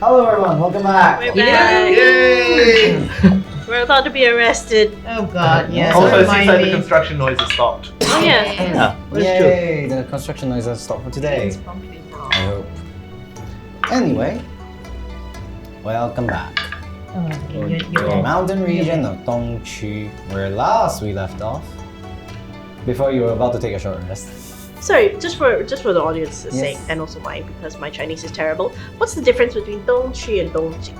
Hello everyone, welcome back. We're back. Yay! We're about to be arrested. Oh god, yes. Also, it seems Remind like the me. construction noise has stopped. Oh yeah. Yeah, that's Yay, the construction noise has stopped for today. I hope. Anyway, welcome back. The mountain region of Dongqu, where last we left off. Before you were about to take a short rest. Sorry, just for the audience's Yes. sake, and also mine, because my Chinese is terrible. What's the difference between Dongqu and Dongjing?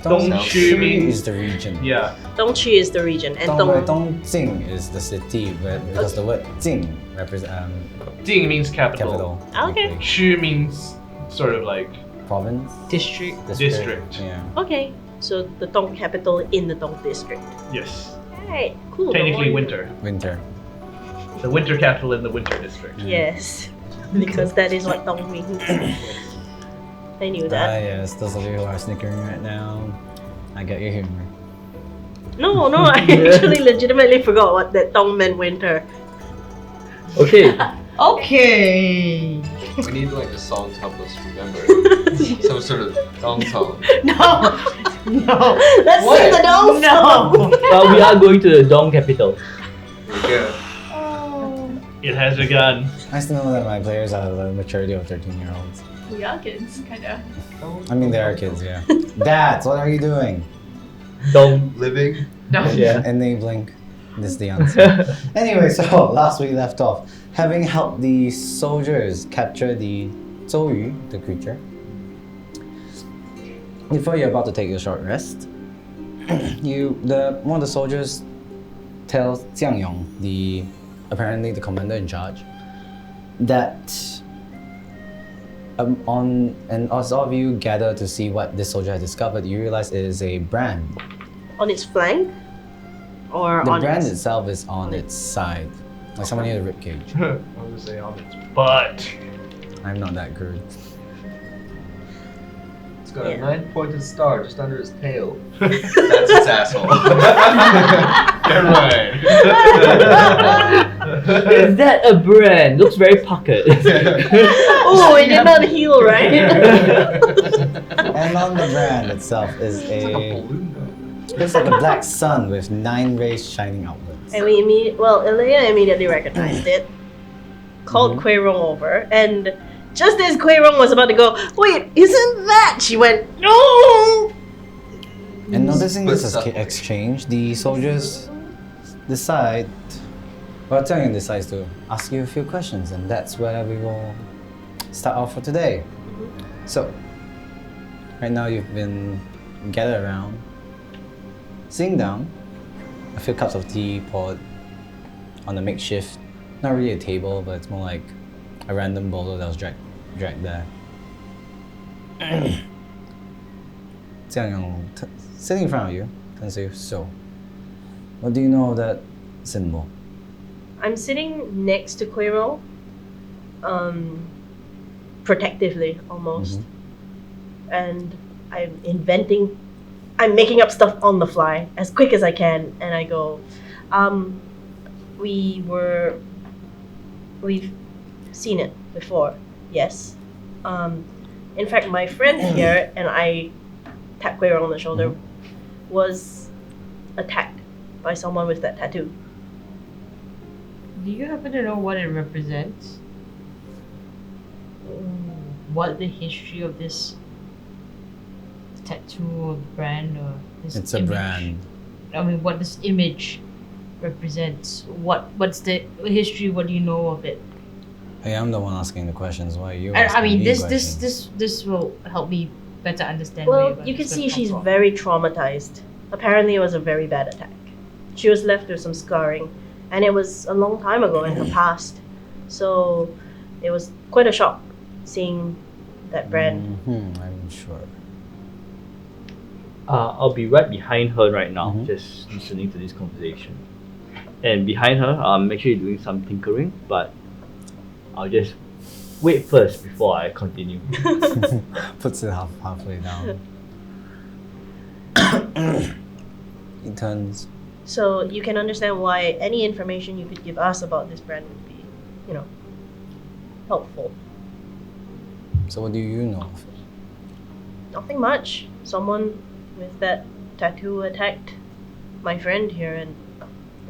Dongqu means is the region. yeah. Dongqu is the region, and Dongjing is the city, because the word Jing represents Jing means capital. capital. Okay. like Shu means sort of like province. District. District. Yeah. Okay, so the Dong capital in the Dong district. yes. Alright, cool. Technically no more- winter. Winter. The winter capital in the winter district. Yes, because that is what Dong means. I knew Ah that. yes, those of you who are snickering right now, I get your humor. No, I actually legitimately forgot what that Dong meant winter. Okay. Okay. We need like a song to help us remember. Some sort of song song. No. Let's sing the Dong song. No. We are going to the Dong capital. Yeah. It has begun. Nice to know that my players are the maturity of 13-year-olds. We are kids, kinda. I mean, they are kids, yeah. Dads, what are you doing? Dong. Living. Yeah. Enabling. This is the answer. Anyway, so last we left off, having helped the soldiers capture the Zhouyu, the creature. Before you're about to take a short rest, one of the soldiers tells Jiang Yong, apparently the commander in charge, that and as all of you gather to see what this soldier has discovered, you realize it is a brand. On its flank? Or The on brand its... itself is on its side, like someone near the ribcage. I was gonna say on its butt. I'm not that good. It's got Yeah. a 9-pointed star just under its tail. That's its asshole. You're right. Is that a brand? Looks very puckered. Oh, it did not heal, right? And on the brand itself is It's like a a balloon though. looks like a black sun with 9 rays shining outwards. And we Elena immediately recognized it, called Kuei Rong over, and just as Kuei Rong was about to go, wait, isn't that? She went, no! And noticing But this subtly. exchange, the soldiers decide, well, Jiang Yong decides to ask you a few questions, and that's where we will start off for today. So, right now you've been gathered around, sitting down, a few cups of tea poured on a makeshift, not really a table, but it's more like a random bowler that was dragged there. Jiang Yong, sitting in front of you, turns to you, so, what do you know of that symbol? I'm sitting next to Kuei Rong, protectively almost, and I'm making up stuff on the fly as quick as I can, and I go, we've seen it before, yes. In fact, my friend here, and I tap Kuei Rong on the shoulder, was attacked by someone with that tattoo. Do you happen to know what it represents? What the history of this tattoo or brand or this It's a image? brand. I mean, what this image represents? What's the history? What do you know of it? Hey, I'm the one asking the questions. Why are you I asking mean, me this questions? will help me better understand. where Well, you can it's see gonna come she's from. very traumatized. Apparently, it was a very bad attack. She was left with some scarring, and it was a long time ago in her past. So, it was quite a shock seeing that brand. I'm sure. I'll be right behind her right now, Mhm. just listening to this conversation. And behind her, I'm actually doing some tinkering, but I'll just wait first before I continue. Puts it halfway down. He turns. So, you can understand why any information you could give us about this brand would be, helpful. So what do you know of it? Nothing much. Someone with that tattoo attacked my friend here, and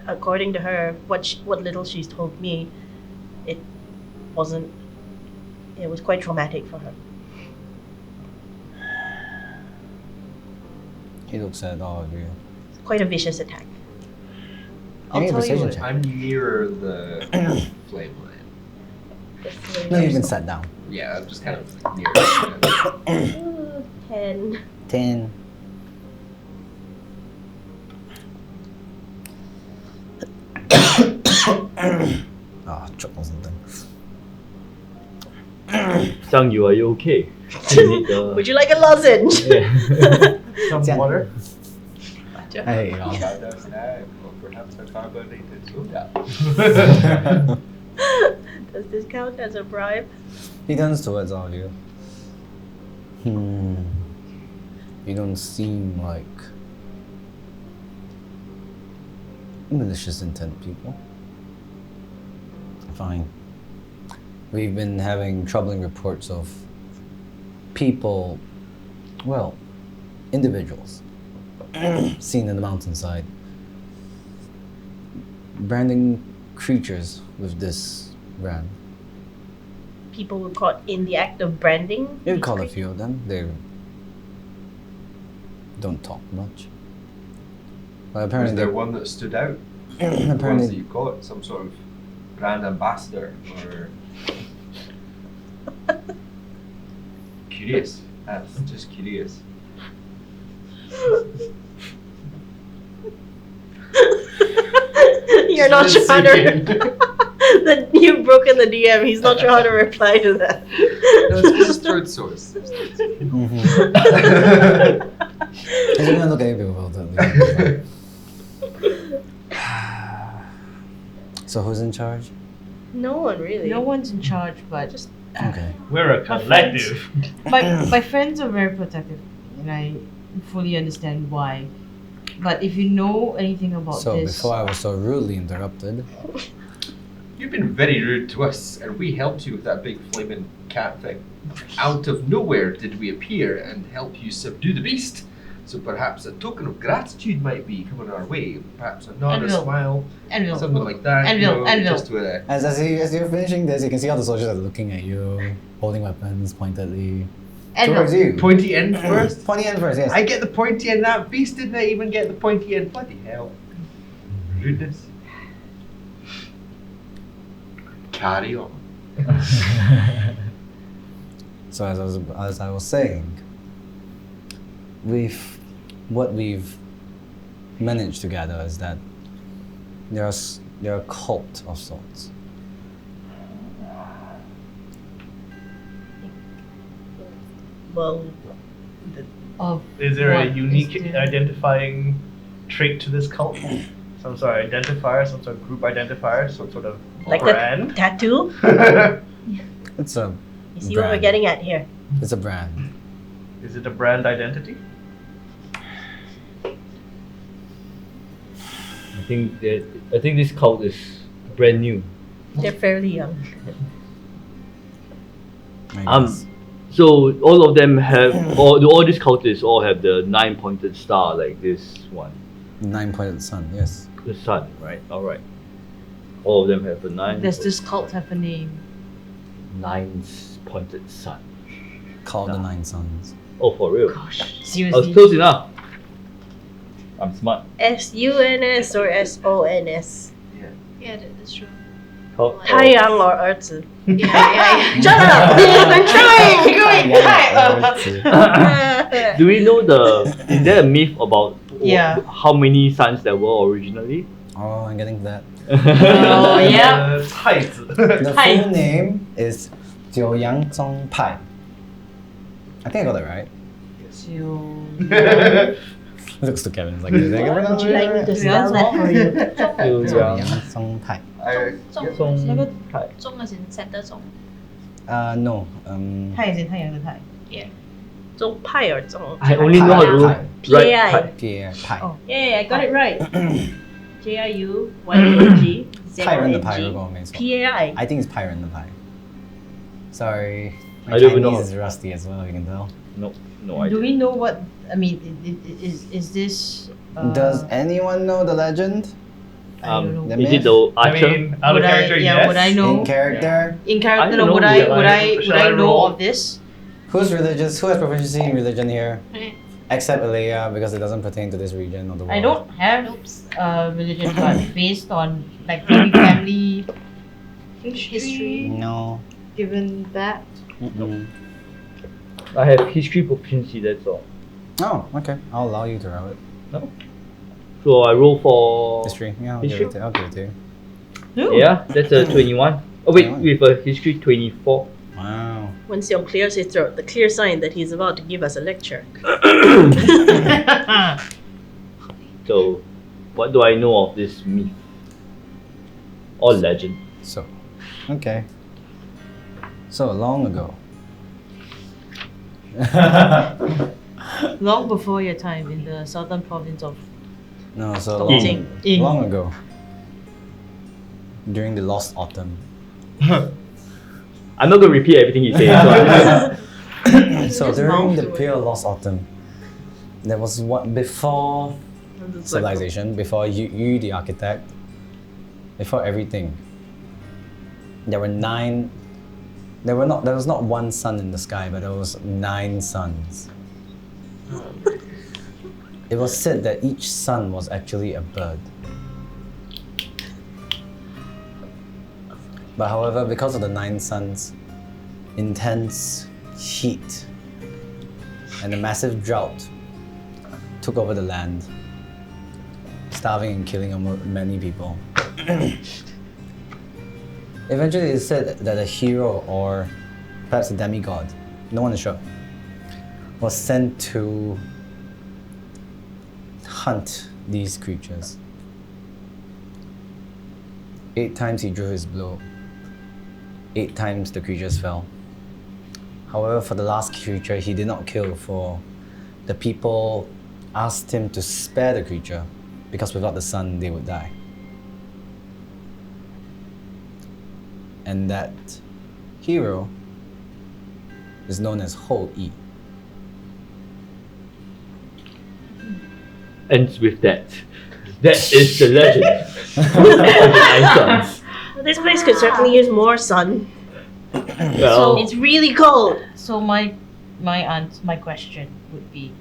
according to her, what little she's told me, it wasn't. It was quite traumatic for her. He looks at all of you. It's quite a vicious attack. I'll Give me a tell you precision what. check. I'm near the flame line. No, you've been sat down. Yeah, I'm just kind of near it. 10. 10. Oh, choke on something. Zhang, are you okay? You need the... Would you like a lozenge? Yeah. Some water. Hey, y'all. Countdown snack, or perhaps a carbonated soda. Does this count as a bribe? He turns towards all of you. You don't seem like malicious intent people. Fine. We've been having troubling reports of people, well, individuals, seen in the mountainside, branding creatures with this brand. People were caught in the act of branding. You these call a creatures? few of them. They don't talk much. But Was apparently, there one that stood out? The ones that apparently, you caught? Some sort of brand ambassador or... Curious. That's just curious. You're not sure how Sink to. That you've broken the DM. He's not sure how to reply to that. No, it's just third source. mm-hmm. Is it gonna look at you well? So who's in charge? No one really. No one's in charge, but Just Okay. We're a collective. my friends are very protective, and I fully understand why. But if you know anything about So this, before I was so rudely interrupted, You've been very rude to us, and we helped you with that big flaming cat thing. Out of nowhere did we appear and help you subdue the beast. So perhaps a token of gratitude might be coming our way. Perhaps a nod, a Anvil. smile, Anvil, something like that. Anvil, Anvil. Just with a... as you're finishing this, you can see all the soldiers are looking at you, holding weapons pointedly towards Anvil. you. Pointy end first. Pointy end first, yes. I get the pointy end. That beast didn't even get the pointy end. Bloody hell. Rudeness. Carry on. So as I was saying, what we've managed to gather is that they're a cult of sorts. well, Of Is there a what unique is the- identifying trait to this cult? Some sort of identifier, some sort of group identifier, some sort of like a brand? tattoo. It's a You see what we're brand. getting at here? It's a brand. Is it a brand identity? I think this cult is brand new. They're fairly young. I Um, guess. So all of them have, all these cultists all have the 9-pointed star like this one. 9-pointed sun, yes. The sun, right? Alright. All of them have a 9. Does this cult have a name? 9-pointed sun. Called the Yeah. 9 Suns. Oh, for real? Gosh, I was seriously. close enough. I'm smart. SUNS or SONS? Yeah, that's true. Cult- Taiyang or Erzi? Yeah, yeah, Shut up! I'm trying! Do we know is there a myth about Yeah. how many suns there were originally? Oh, I'm getting to that. Oh, yeah. 太子. The Hi. full name is 九阳宗派. I think I got that right. It looks to Kevin. It's like, did I get it Would you like me to To be spell honest, that for you? 九阳宗派. Zong 那个zong as in center zong. No. 太是太阳的太。中派 or 中 I only know how to Pai. P-A-I. write Pierre Pai. Oh, yeah, I got it right. JIUYOG 派人的派，如果我没错。 PAI. I think it's 派人的派. Sorry. My I don't even know Chinese is rusty as well, you can tell. Nope. No Do idea. we know what? I mean, is this? Does anyone know the legend? I don't know. the Is it myth? the I archer? mean, out of Would I- character, yeah, yes. would I know? In character? In I character, don't know. would I Shall I know roll? of this? Who's religious? Who has proficiency in religion here? Okay. Except Alea, because it doesn't pertain to this region of the world. I don't have Oops. religion, but based on like maybe family History. No. given that. Mm-mm. I have history proficiency, that's all. Oh, okay. I'll allow you to roll it. So I roll for History. Yeah, I'll History? give it to you. I'll give it to you. Ooh. Yeah, that's a 21. Oh wait, 21. with a history 24. Wow. When Xiong clears his throat, the clear sign that he's about to give us a lecture. So, what do I know of this myth or legend? So, okay. So long ago. Long before your time in the southern province of No, so Dongting. Ying. long ago. During the lost autumn. I'm not gonna repeat everything he says. So So during mouth the to it. pure lost autumn, there was what before civilization, before you the architect, before everything. There were nine. There was not one sun in the sky, but there was 9 suns. It was said that each sun was actually a bird. But however, because of the 9 suns, intense heat and a massive drought took over the land, starving and killing many people. Eventually, it's said that a hero or perhaps a demigod, no one is sure, was sent to hunt these creatures. 8 times he drew his blow. 8 times the creatures fell. However, for the last creature, he did not kill, for the people asked him to spare the creature because without the sun, they would die. And that hero is known as Ho-E. Ends with that. That is the legend of the 9 suns. This place could certainly use more sun. Well, It's really cold. So my question would be,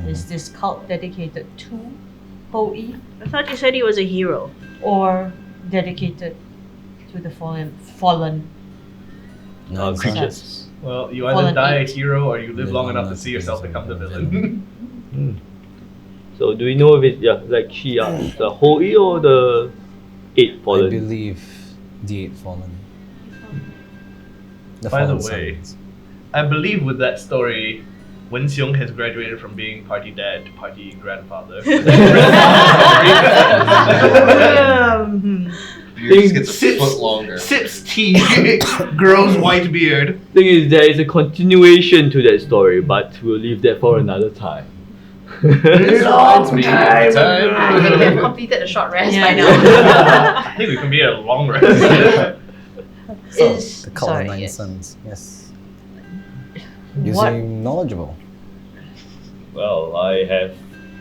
is this cult dedicated to Ho-E I thought you said he was a hero. or dedicated to the fallen No, creatures. suns? Well, you either Fallen die a eight. hero or you live Live long long enough to enough see to yourself see become the yourself villain. so do we know if it's like she the Holy or the 8 I fallen? believe the 8 fallen. The By the fallen way, sons. I believe with that story, Wen Xiong has graduated from being party dad to party grandfather. Beard just gets a foot longer. Sips tea, grows white beard. Thing is, there is a continuation to that story, but we'll leave that for another time. Long time I think we have ago. completed the short rest Yeah, by I now. I think we can be a long rest. So, Is- the cult of sorry, 9 yes. sons. Yes. You What- seem knowledgeable. Well, I have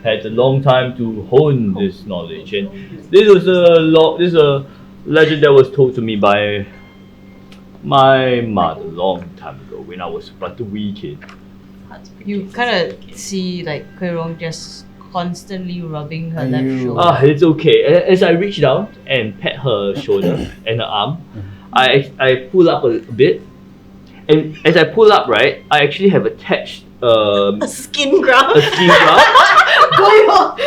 had a long time to hone this knowledge, and this is a legend that was told to me by my mother long time ago when I was but a wee kid. You kind of see like Kueh Rong just constantly rubbing her Are left you- shoulder. It's okay. As I reach down and pat her shoulder and her arm, I pull up a bit, and as I pull up, right, I actually have attached A skin grab. a skin glove.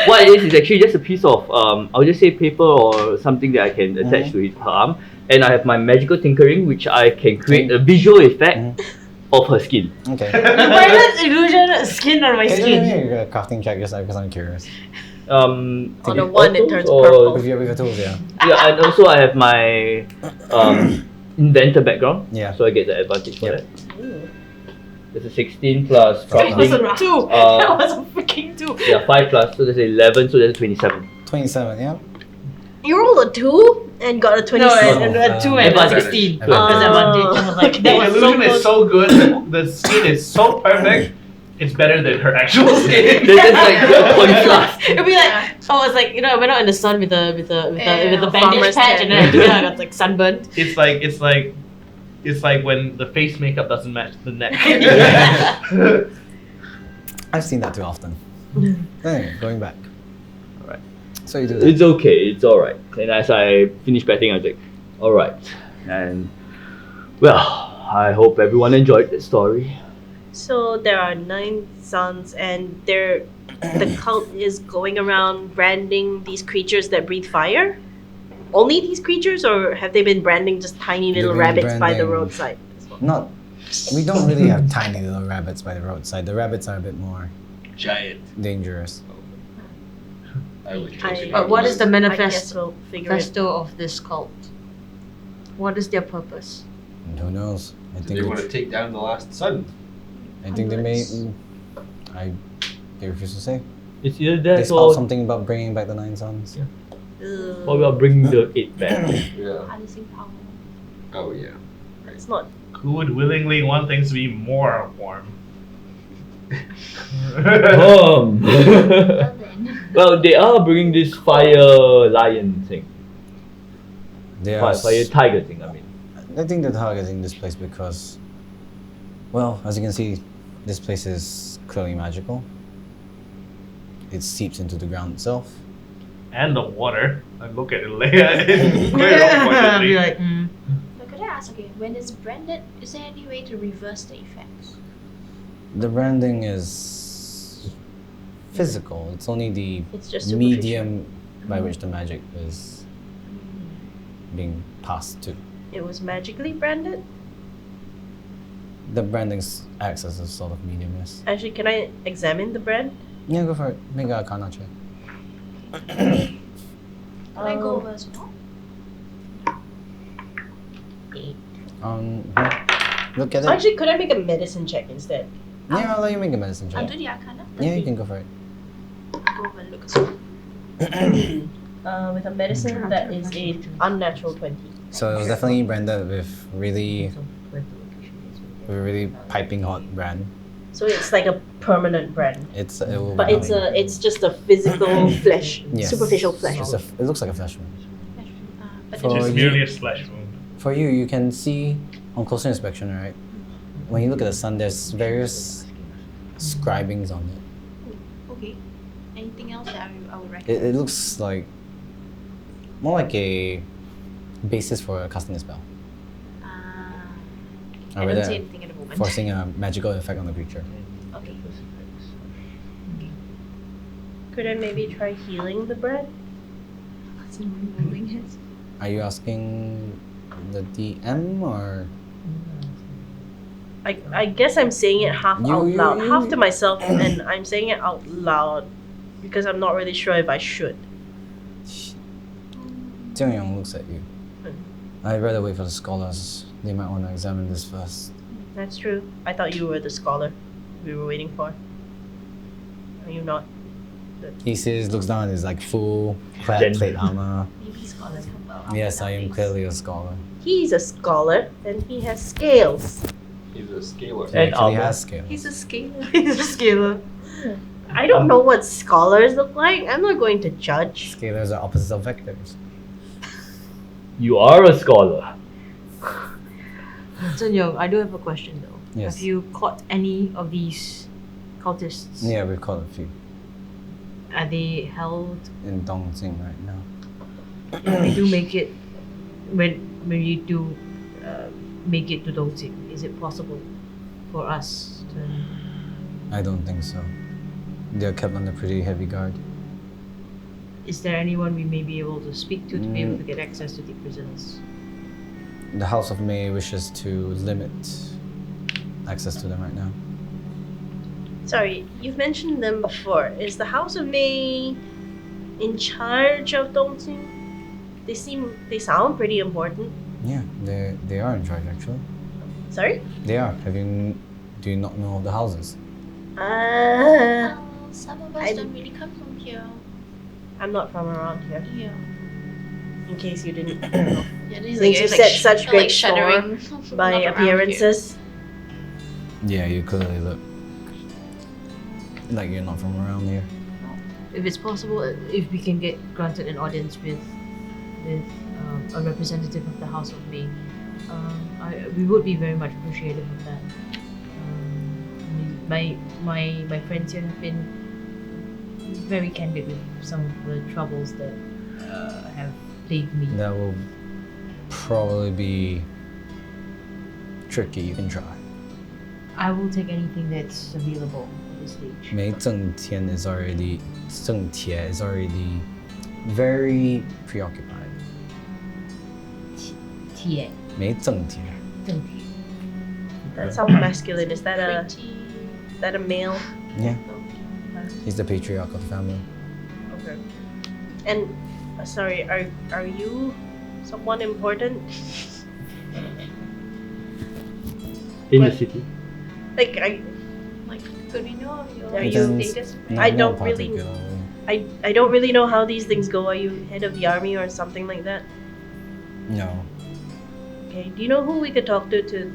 What it is actually just a piece of I'll just say paper or something that I can attach to her arm, and I have my magical tinkering, which I can create a visual effect of her skin. Okay. Violet's illusion skin on my Can you skin. give me a crafting check just because I'm curious? On to the be one, it autos turns or- purple. With your tools, yeah. Yeah, and also I have my inventor background, Yeah. so I get the advantage for Yep. that. There's a 16 plus That was crafting. a 2. Uh, That was a freaking 2. Yeah, 5 plus, so there's 11, so there's 27. 27, yeah. You rolled a 2? And got a 20. No, No, and no, 2 and advantage. 16. Advantage. Because advantage. I was like, The that was so illusion is close. so good. The skin is so perfect. It's better than her actual skin. There's just like the contrast. It'd be like, I was like, I went out in the sun with a bandage farmer's patch, tan. and then I got like sunburned. It's like when the face makeup doesn't match the neck. I've seen that too often. Anyway, going back. Alright. So you do that. It's okay, it's alright. And as I finish betting, I was like, alright. And well, I hope everyone enjoyed the story. So there are 9 sons, and the cult is going around branding these creatures that breathe fire. Only these creatures, or have they been branding just tiny little They've been rabbits by the branding- roadside as well? Not. We don't really have tiny little rabbits by the roadside. The rabbits are a bit more Giant. dangerous. I would But what is the I guess manifesto we'll figure it. of this cult? What is their purpose? And who knows? I Do think they want to it's, take down the last sun? I think they may. Unless- They refuse to say. It's either They that spout or something about bringing back the 9 sons. Ugh. we are bringing the 8 back. Yeah. Harnessing power. Oh yeah. It's not. Who would willingly want things to be more warm? Well then. Well, they are bringing this fire lion thing. They are. Fire tiger thing, I mean. I think they're targeting this place because, well, as you can see, this place is clearly magical. It seeps into the ground itself. And the water. And look at it lay at it. I'd be like, But could I ask again, when it's branded, is there any way to reverse the effects? The branding is physical. It's only the It's just superficial. medium by which the magic is being passed to. It was magically branded. The branding acts as a sort of medium, yes. Actually, can I examine the brand? Yeah, go for it. Make a Arcana check. Can I go over as well? Look at it. Actually, could I make a medicine check instead? Yeah, I'll let you make a medicine I'll check. do the Arcana. Yeah, you can go for it. I'll go over and look as well. With a medicine that is a unnatural 20. So it was definitely branded with really piping hot brand. So it's like a permanent brand. It will But it's just a physical flesh, Yes. superficial flesh. It's it looks like a flesh wound. But For It's you- merely a slash wound. For you can see on closer inspection, right? When you look at the sun, there's various scribings on it. okay. Anything else that I would recommend? It looks like more like a basis for casting a spell. I Rather don't say than anything at the moment. forcing a magical effect on the creature. Okay. Could I maybe try healing the bread? What's moving it? Are you asking the DM or? I guess I'm saying it half You- out you- loud, you- half to myself, and I'm saying it out loud because I'm not really sure if I should. Jiang Yong looks at you. I'd rather wait for the scholars. They might want to examine this first. That's true. I thought you were the scholar we were waiting for. Are you not? He says, looks down at his like full clad Then- plate armor. Maybe scholars come well. Yes, I am nowadays. clearly a scholar. He's a scholar and he has scales. He's a scaler. He And actually armor. has scales. He's a scaler. he's a scaler. I don't know what scholars look like. I'm not going to judge. Scalars are opposites of vectors. You are a scholar. Zhen Yong, I do have a question though. Yes. Have you caught any of these cultists? Yeah, we've caught a few Are they held? in Dongxing right now. If we do make it, when you do make it to Dongxing, is it possible for us to? I don't think so. They're kept under pretty heavy guard. Is there anyone we may be able to speak to be able to get access to the prisons? The House of May wishes to limit access to them right now. Sorry, you've mentioned them before. Is the House of May in charge of Dongqing? They sound pretty important. Yeah, they are in charge actually. Sorry? They are. Do you not know of the houses? Some of us I- don't really come from here. I'm not from around here. Yeah. in case you didn't know. Yeah, this Since you is said such like great shuddering by not around appearances. Yeah, you clearly look like you're not from around here. If it's possible, if we can get granted an audience with a representative of the House of May, we would be very much appreciative of that. My friends here have been very candid with some of the troubles that have plagued me. That will probably be tricky. You can try. I will take anything that's available at this stage. 没正天 is already 正铁 is already very preoccupied. 铁，没正铁. 正铁。 That sounds masculine. Is that Pretty. a male? Yeah, he's the patriarch of the family. Okay. And sorry, are you someone important? In the What? city. Like Like, could we know of your Are you- status? Not- I not don't really- particularly. I don't really know how these things go. Are you head of the army or something like that? No. Okay. Do you know who we could talk to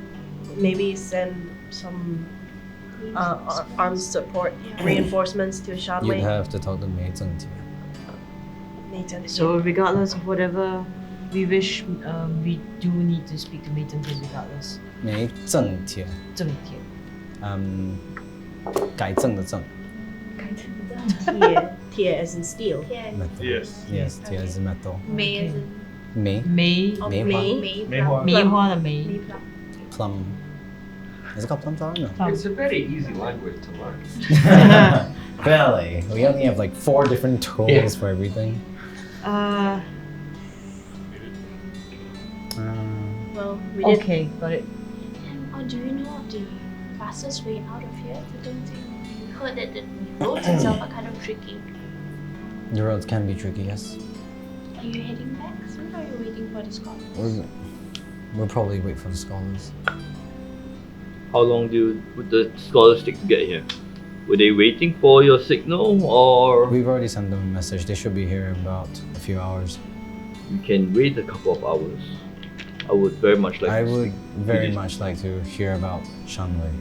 maybe send some armed support Yeah. reinforcements to You'd Shanwei? have to talk to 没正铁. So regardless of whatever we wish, we do need to speak to Maiden regardless. 没正铁. 正铁。改正的正. 铁 as in steel. Yeah. Metal. Yes. Yes, 铁 is metal. May as in 梅梅 oh, May May. May Hoa. 梅花的梅。 May plum. plum. Is it called plum flower? No. It's a very easy language to learn. Barely. We only have like 4 different tools Yeah. for everything. Well, we did. Okay, got it. Or do you know of the fastest way out of here? I don't think we heard that the roads itself are kind of tricky. The roads can be tricky, yes. Are you heading back soon or are you waiting for the scholars? We'll probably wait for the scholars. How long would the scholars take to get here? Were they waiting for your signal, or We've already sent them a message. They should be here in about a few hours. you can wait a couple of hours? I would very much like I to would speak. very this. much like to hear about Shanwei.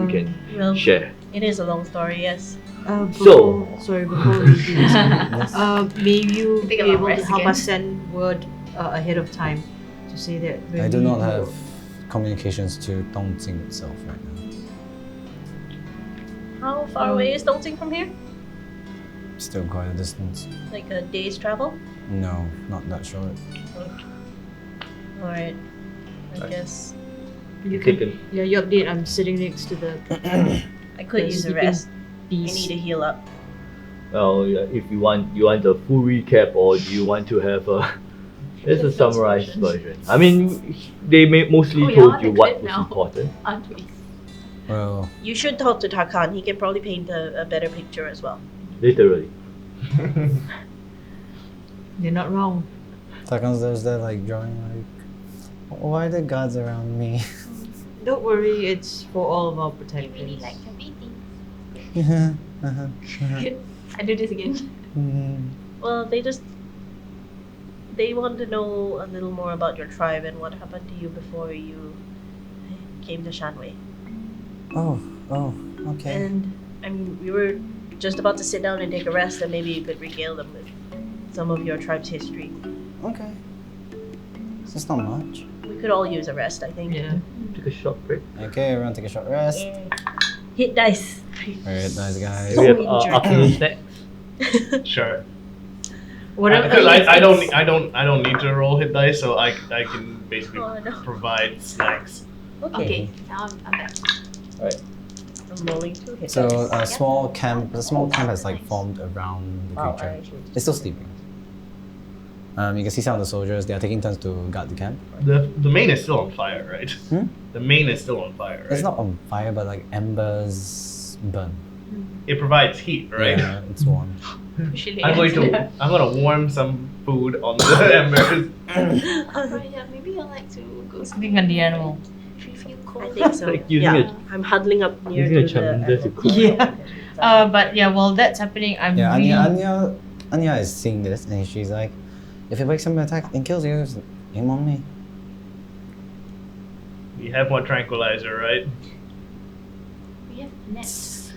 We can Well, share. it is a long story. Yes. Before we do this, Yes. may you be Take a long able to rest help again. us send word ahead of time to say that when I do we not go- have communications to Dongqing itself right now. How far away is Dongqing from here? Still quite a distance. Like a day's travel? No, not that short. All right. I Right. guess You Take can, yeah, you update. I'm sitting next to the I could the use a sleeping rest. I beast. need to heal up. Well, yeah, if you want a full recap, or do you want to have a? There's a Cliff notes summarized version. version. I mean, they mostly Oh, yeah, told on you the what clip was now. important. Aren't we? Well, You should talk to Tarkan. He can probably paint a better picture as well. Literally. You're not wrong. Takan's there like drawing like, why are the gods around me? Don't worry, it's for all of our I protectors. really like your painting. Uh-huh. I do this again. Well, they want to know a little more about your tribe and what happened to you before you came to Shanwei. Oh, okay. And I mean, we were just about to sit down and take a rest, and maybe you could regale them with some of your tribe's history. Okay. It's not much. We could all use a rest, I think. Yeah. Take a short break. Okay, everyone take a short rest. Hit dice. Alright, nice guys. Do we have injured. afternoon snacks? Sure. Whatever. Because I don't need to roll hit dice, so I can basically Oh, no. provide snacks. Okay. Now I'm back. I'm rolling 2 hit So dice. a small camp has like formed around the Oh, creature. alright. It's still sleeping. You can see some of the soldiers. They are taking turns to guard the camp. The main is still on fire, right? Hmm? The main is still on fire, right? It's not on fire, but like embers burn. It provides heat, right? Yeah, it's warm. I'm gonna warm some food on the embers. Right, yeah, maybe I'd like to go Something on the animal. if you feel I cold. think so. Like using Yeah, I'm huddling up near using a to the tremendous animal. equipment. Yeah. But yeah, while that's happening, I'm Yeah, really... Anya is seeing this and she's like, If it wakes him attack and kills you, aim on me. We have one tranquilizer, right? We have nets.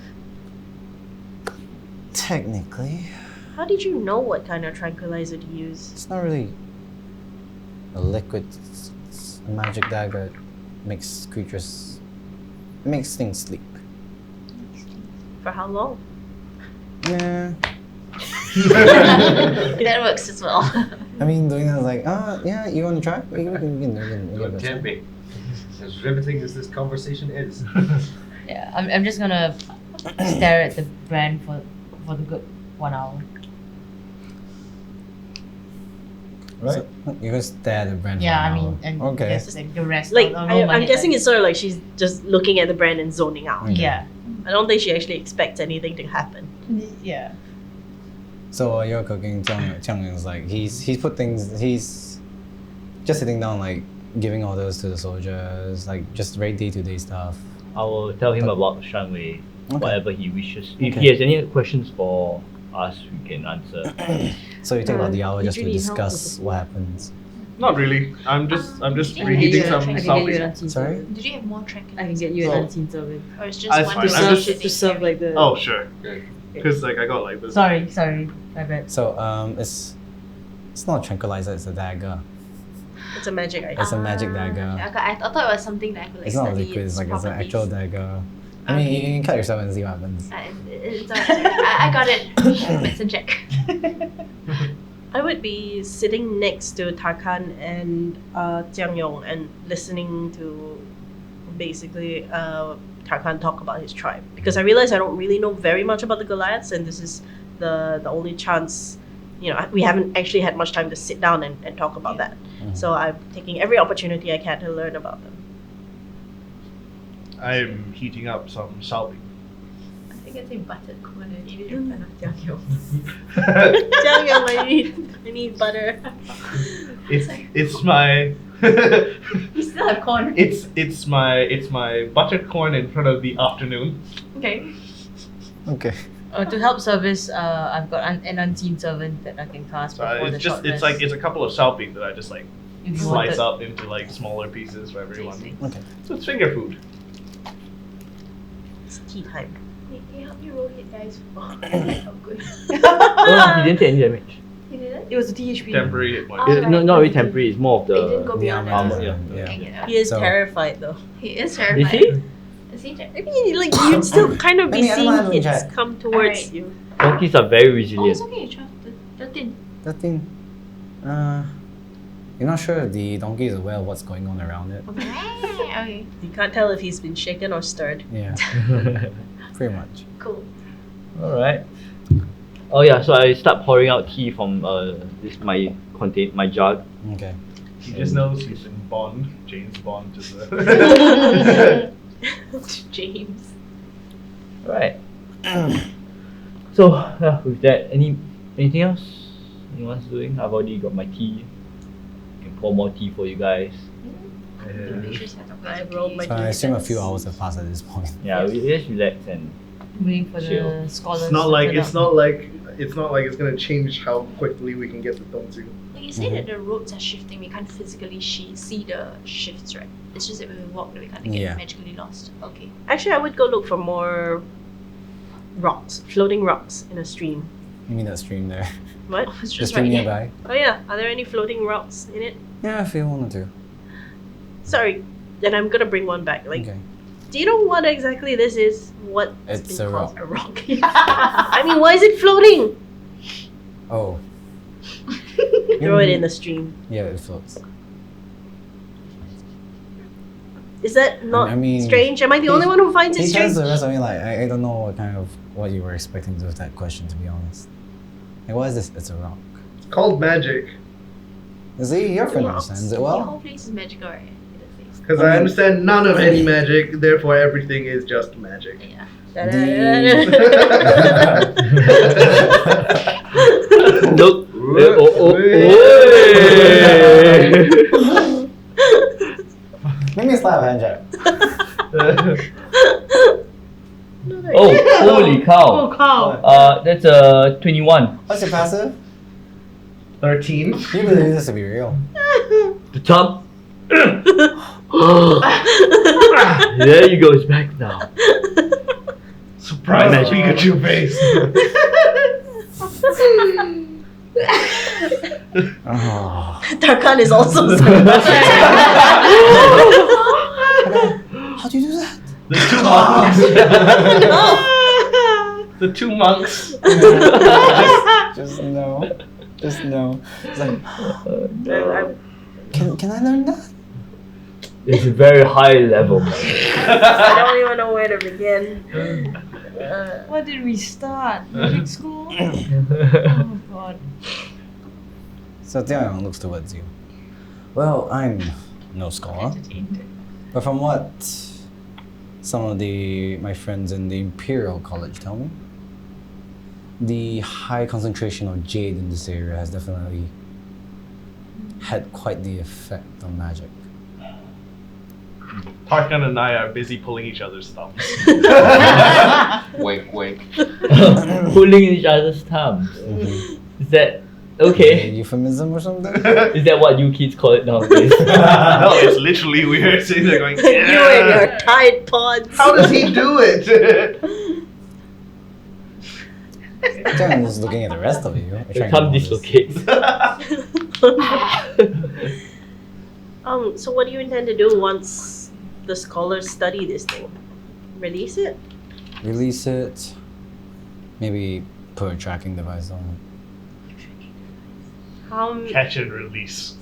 Technically, How did you know what kind of tranquilizer to use? it's not really a liquid. It's a magic dagger. It makes creatures. It makes things sleep. For how long? Yeah. That works as well. I mean, doing that like, yeah, you want to try? We can Don't tempt me. As riveting as this conversation is. Yeah, I'm just gonna stare at the brand for the good 1 hour. Right. So, you can stare at the brand. Yeah, for I an mean, hour. and Okay. just like the rest. Like, I'll roll my I'm head guessing like- it's sort of like she's just looking at the brand and zoning out. Okay. Yeah, I don't think she actually expects anything to happen. yeah. So while you're cooking, Jiang is like he's put things. He's just sitting down, like giving orders to the soldiers, like just very day-to-day stuff. I will tell him about Shanwei, Okay. whatever he wishes. If Okay. he has any questions for us, we can answer. So you take about the hour just to Did you need help with discuss the what happens. Not really. I'm just Yeah, reheating yeah, some yeah. I can get you salty. an unseen Sorry? servant. Did you have more I can tranquilizer? get you an Oh. unseen servant. Or it's just That's one fine. to I'm serve just- To serve like the. Oh, sure. Good. Because like I got like this. Sorry, my bad. So it's not a tranquilizer. It's a dagger. It's a magic item. It's a magic dagger. I thought it was something that I could like It's not study liquid. It's like it's an properties. actual dagger. I mean, you can cut yourself and see what happens. It's alright. I got it. Medicine check. I would be sitting next to Tarkan and Jiang Yong and listening to basically Tarkan talk about his tribe, because I realize I don't really know very much about the Goliaths, and this is the only chance. You know, we haven't actually had much time to sit down and talk about that. Mhm. So I'm taking every opportunity I can to learn about them. I'm heating up some salty. I think it's a buttered corn and you in front of Jiang Yong. Jiang Yong, I need butter. It's my You still have corn. it's my buttered corn in front of the afternoon. Okay. Okay. To help service, I've got an unseen servant that I can cast So before the it's just short it's rest. like it's a couple of salping that I just like If you slice wanted. up into like smaller pieces for everyone. Tasty. Okay. So it's finger food. It's tea time. Can you help me roll hit dice? Oh, good. Oh, he didn't take any damage. You didn't? It was a THP. Temporary hit point. Oh, It, right. not really temporary. It's more of It didn't go the beyond that. armor. does it? Yeah. Okay, yeah. He is So- terrified though. He is Is terrified. he? Is he terrified? I mean, like you'd still kind of be Let me seeing analyze hits that. come towards Alright. you. Donkeys are very Oh, resilient. it's okay. 13. That thing. You're not sure if the donkey is aware of what's going on around it. Okay. You can't tell if he's been shaken or stirred. Yeah, pretty much. Cool. All right. Oh yeah, so I start pouring out tea from this my jug. Okay. He just knows he's in Bond, James Bond, just a James. All right. So yeah, with that, anything else anyone's doing? I've already got my tea. I can pour more tea for you guys. Make sure setup I is rolled okay. my So I assume a few hours have passed at this point. Yeah, we just relax and Waiting for Chill. the scholars. It's not to like turn it's up. not like it's not like it's gonna change how quickly we can get the Dongzu. When you say that the roads are shifting, we can't physically see the shifts, right? It's just that when we walk, that we kind of get Yeah. magically lost. Okay. Actually, I would go look for more rocks, floating rocks in a stream. You mean that stream there? What? It's The just stream right here. nearby? Oh yeah, are there any floating rocks in it? Yeah, if you want to. Sorry, then I'm gonna bring one back. Like, Okay. do you know what exactly this is? What It's been a called rock. a rock? I mean, why is it floating? Oh. Throw it in the stream. Yeah, it floats. Is that not I mean, strange? Am I the only one who finds it He strange? tells the rest of me like I don't know what you were expecting with that question, to be honest. Like, what is this? It's a rock. It's called magic. See, your friend Rocks. understands it The well. whole place is magical, right? Because I understand none of any magic, therefore everything is just magic. Yeah. look. Give me a slap hand job. Oh, holy cow! Oh cow! That's a 21. What's your passive? 13. You believe this to be real? The top. There you go. It's back now. Surprise Magic. Pikachu face. Oh. Tarkan is also How do you do that? The two monks. The two monks. Just no. Just no. It's like, I'm- can I learn that? It's a very high level. I don't even know where to begin. What did we start? Magic school? Oh god. So Tianyong looks towards you. Well, I'm no scholar, but from what some of my friends in the Imperial College tell me, the high concentration of jade in this area has definitely had quite the effect on magic. Tarkan and I are busy pulling each other's thumbs. Wink, wink. Pulling each other's thumbs. Is that okay? Euphemism or something? Is that what you kids call it nowadays? No, it's literally weird sitting there going, You and your Tide Pods. how does he do it? Tianyong is looking at the rest of you. The thumb dislocates. So what do you intend to do once the scholars study this thing? Release it? Release it. Maybe put a tracking device on Catch and release.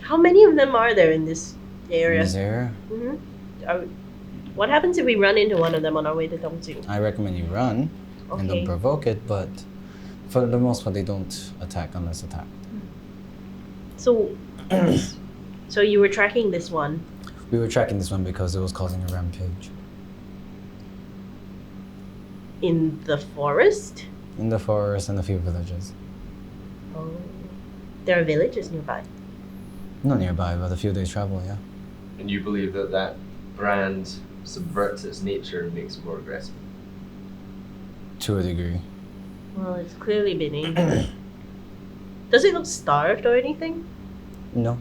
How many of them are there in this it. area? In this area, What happens if we run into one of them on our way to Dongju? I recommend you run and don't Okay. provoke it, but for the most part, they don't attack unless attacked. So, so you were tracking this one. We were tracking this one because it was causing a rampage. In the forest? In the forest and a few villages. Oh. There are villages nearby. Not nearby, but a few days travel, yeah. And you believe that that brand subverts its nature and makes it more aggressive? To a degree. Well, it's clearly been eaten. Does it look starved or anything? No.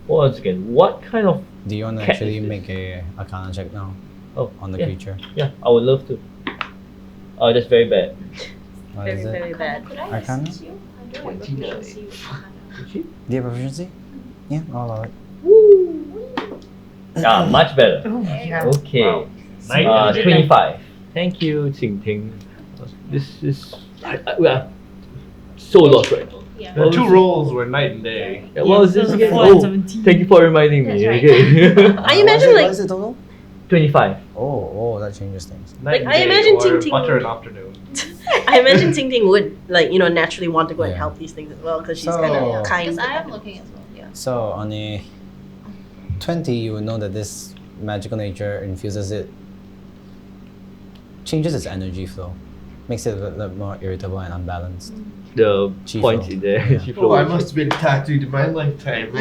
Once again, what kind of... Do you want to Cat actually is this? make a arcana check now Oh, on the yeah. creature? Yeah, I would love to. Oh, that's very bad. What Very, is it? very bad. Could I Arcana? assist you? I do have 29. proficiency with Arcana. Do you have proficiency? Yeah, I'll allow it. Ah, much better. Yeah. Okay. Wow. Night and day. 25. Thank you, Ting Ting. This is... we are so lost right now. Yeah. The two rolls were night and day. Yeah, what was this so again? 4 and Oh, 17. thank you for reminding me. That's right. Okay. I imagine What like is it total? 25. Oh, that changes things. Night Like, and I day imagine or Ting Ting- butter and afternoon. I imagine Ting Ting would naturally want to go and Yeah. help these things as well because she's So- kind Yeah. of kind. Because I am looking as well. Yeah. So on a 20, you would know that this magical nature infuses it, changes its energy flow, makes it a little more irritable and unbalanced. The Chi points flow. in there. Yeah. Chi Oh, flow. I must have been tattooed in my lifetime.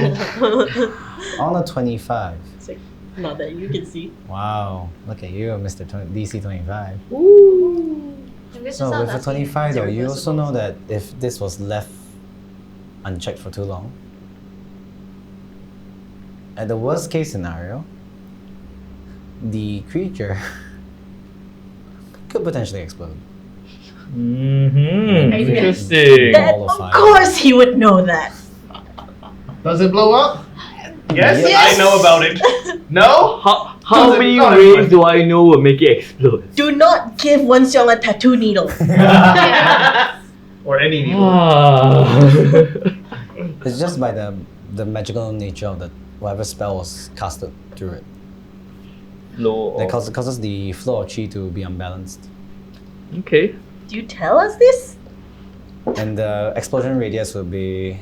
On a 25. It's like, not that you can see. Wow, look at you, Mr. DC 25. And this So is how with a that's 25 though, you also reversible. know that if this was left unchecked for too long, at the worst case scenario, the creature could potentially explode. Mm-hmm. Really Interesting. That, Ball of of fire. course he would know that. Does it blow up? Yes, Yes. I know about it. No? How Does it many not ways explode? do I know will make it explode? Do not give Wen Xiong a tattoo needle. Or any needle. Ah. It's just by the magical nature of whatever spell was casted through it. Flow That of- causes the flow of chi to be unbalanced. Okay. Do you tell us this? And the explosion radius will be...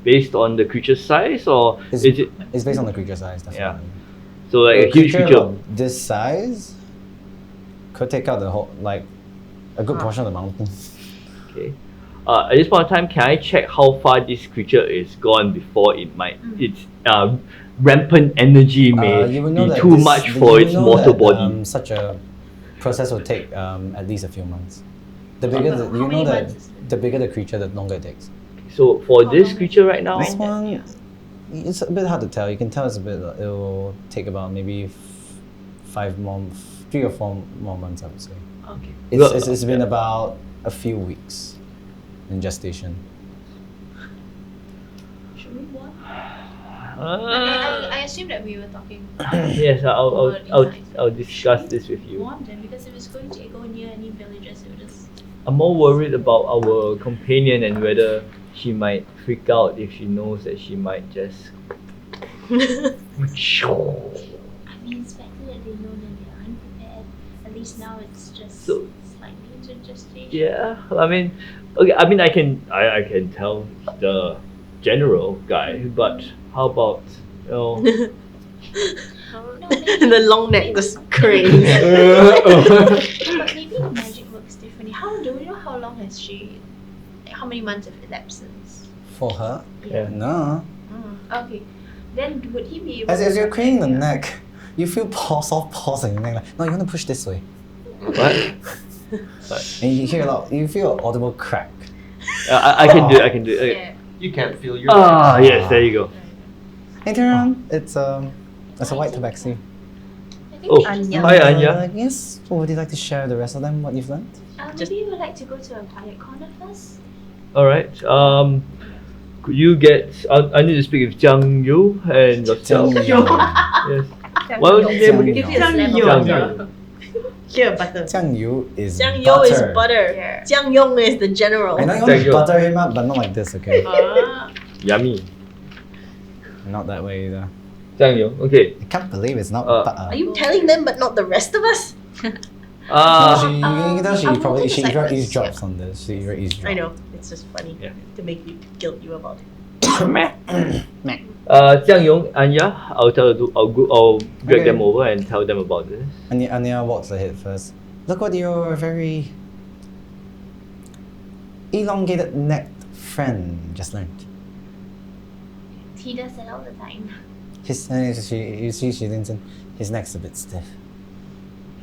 Based on the creature's size, or It's, is it it's based on the creature size, definitely. so like a huge creature? of this size could take out the whole, like, a good portion of the mountain. Okay. At this point in time, can I check how far this creature is gone before its rampant energy may You will know be that too this- much you for will its know mortal that, body? such a process will take at least a few months. The bigger the, How you know many that months is it? the bigger the creature, the longer it takes. So for How this long creature right now, This one, it's a bit hard to tell. You can tell it's a bit. It will take about maybe 3 or 4 more months, I would say. Okay. It's been about a few weeks in gestation. Should we warn? uh, I assume that we were talking. yes, Over inside. I'll discuss this with you. Warn them because if it's going to go near any villages, it will just. I'm more worried about our companion and whether she might freak out if she knows that she might just. I mean, it's better that they know that they're unprepared. At least now it's just So- slightly into gestation. Yeah, I mean, okay. I mean, I can tell the general guy, but how about No, The long neck just cranes. But maybe the magic works differently. How do we know how long has she? How many months have elapsed since? For her? Yeah. No. Okay. Then would he be able? As to you're craning the neck, you feel soft pulse in your neck. Like, no, you want to push this way. what? And you hear you feel an audible crack. I can do it. I can do it. Okay. Yeah. You can't feel your Ah, yes, there you go. Hey, turn around. It's a white tabaxi. I think Oh, we should Anya. hi Anya. Yes. Would you like to share the rest of them? What you've learned? maybe we would like to go to a quiet corner first. All right. Could you get? I need to speak with Jiang Yu and yourself. Jiang Yu. Yes. What was his name again? Give it a Jiang slam. Yu. Here, butter. Jiang Yu is Jiang Yu butter. is butter. Yeah. Jiang Yong is the general. I know you Jiang want to Yu. butter him up, but not like this, okay? Yummy. Not that way either. Jiang Yu. Okay. I can't believe it's not butter. Are you telling them but not the rest of us? No, Uh, you can tell she I'm probably holding she the side eavesdrops on this. She eavesdrops. I know. It's just funny Yeah. to make you guilt you about it. Jiang Yong, Anya, I'll drag them over and tell them about this. Anya walks ahead first. Look what your very elongated necked friend just learned. He does that all the time. You see she leans in. His neck's a bit stiff.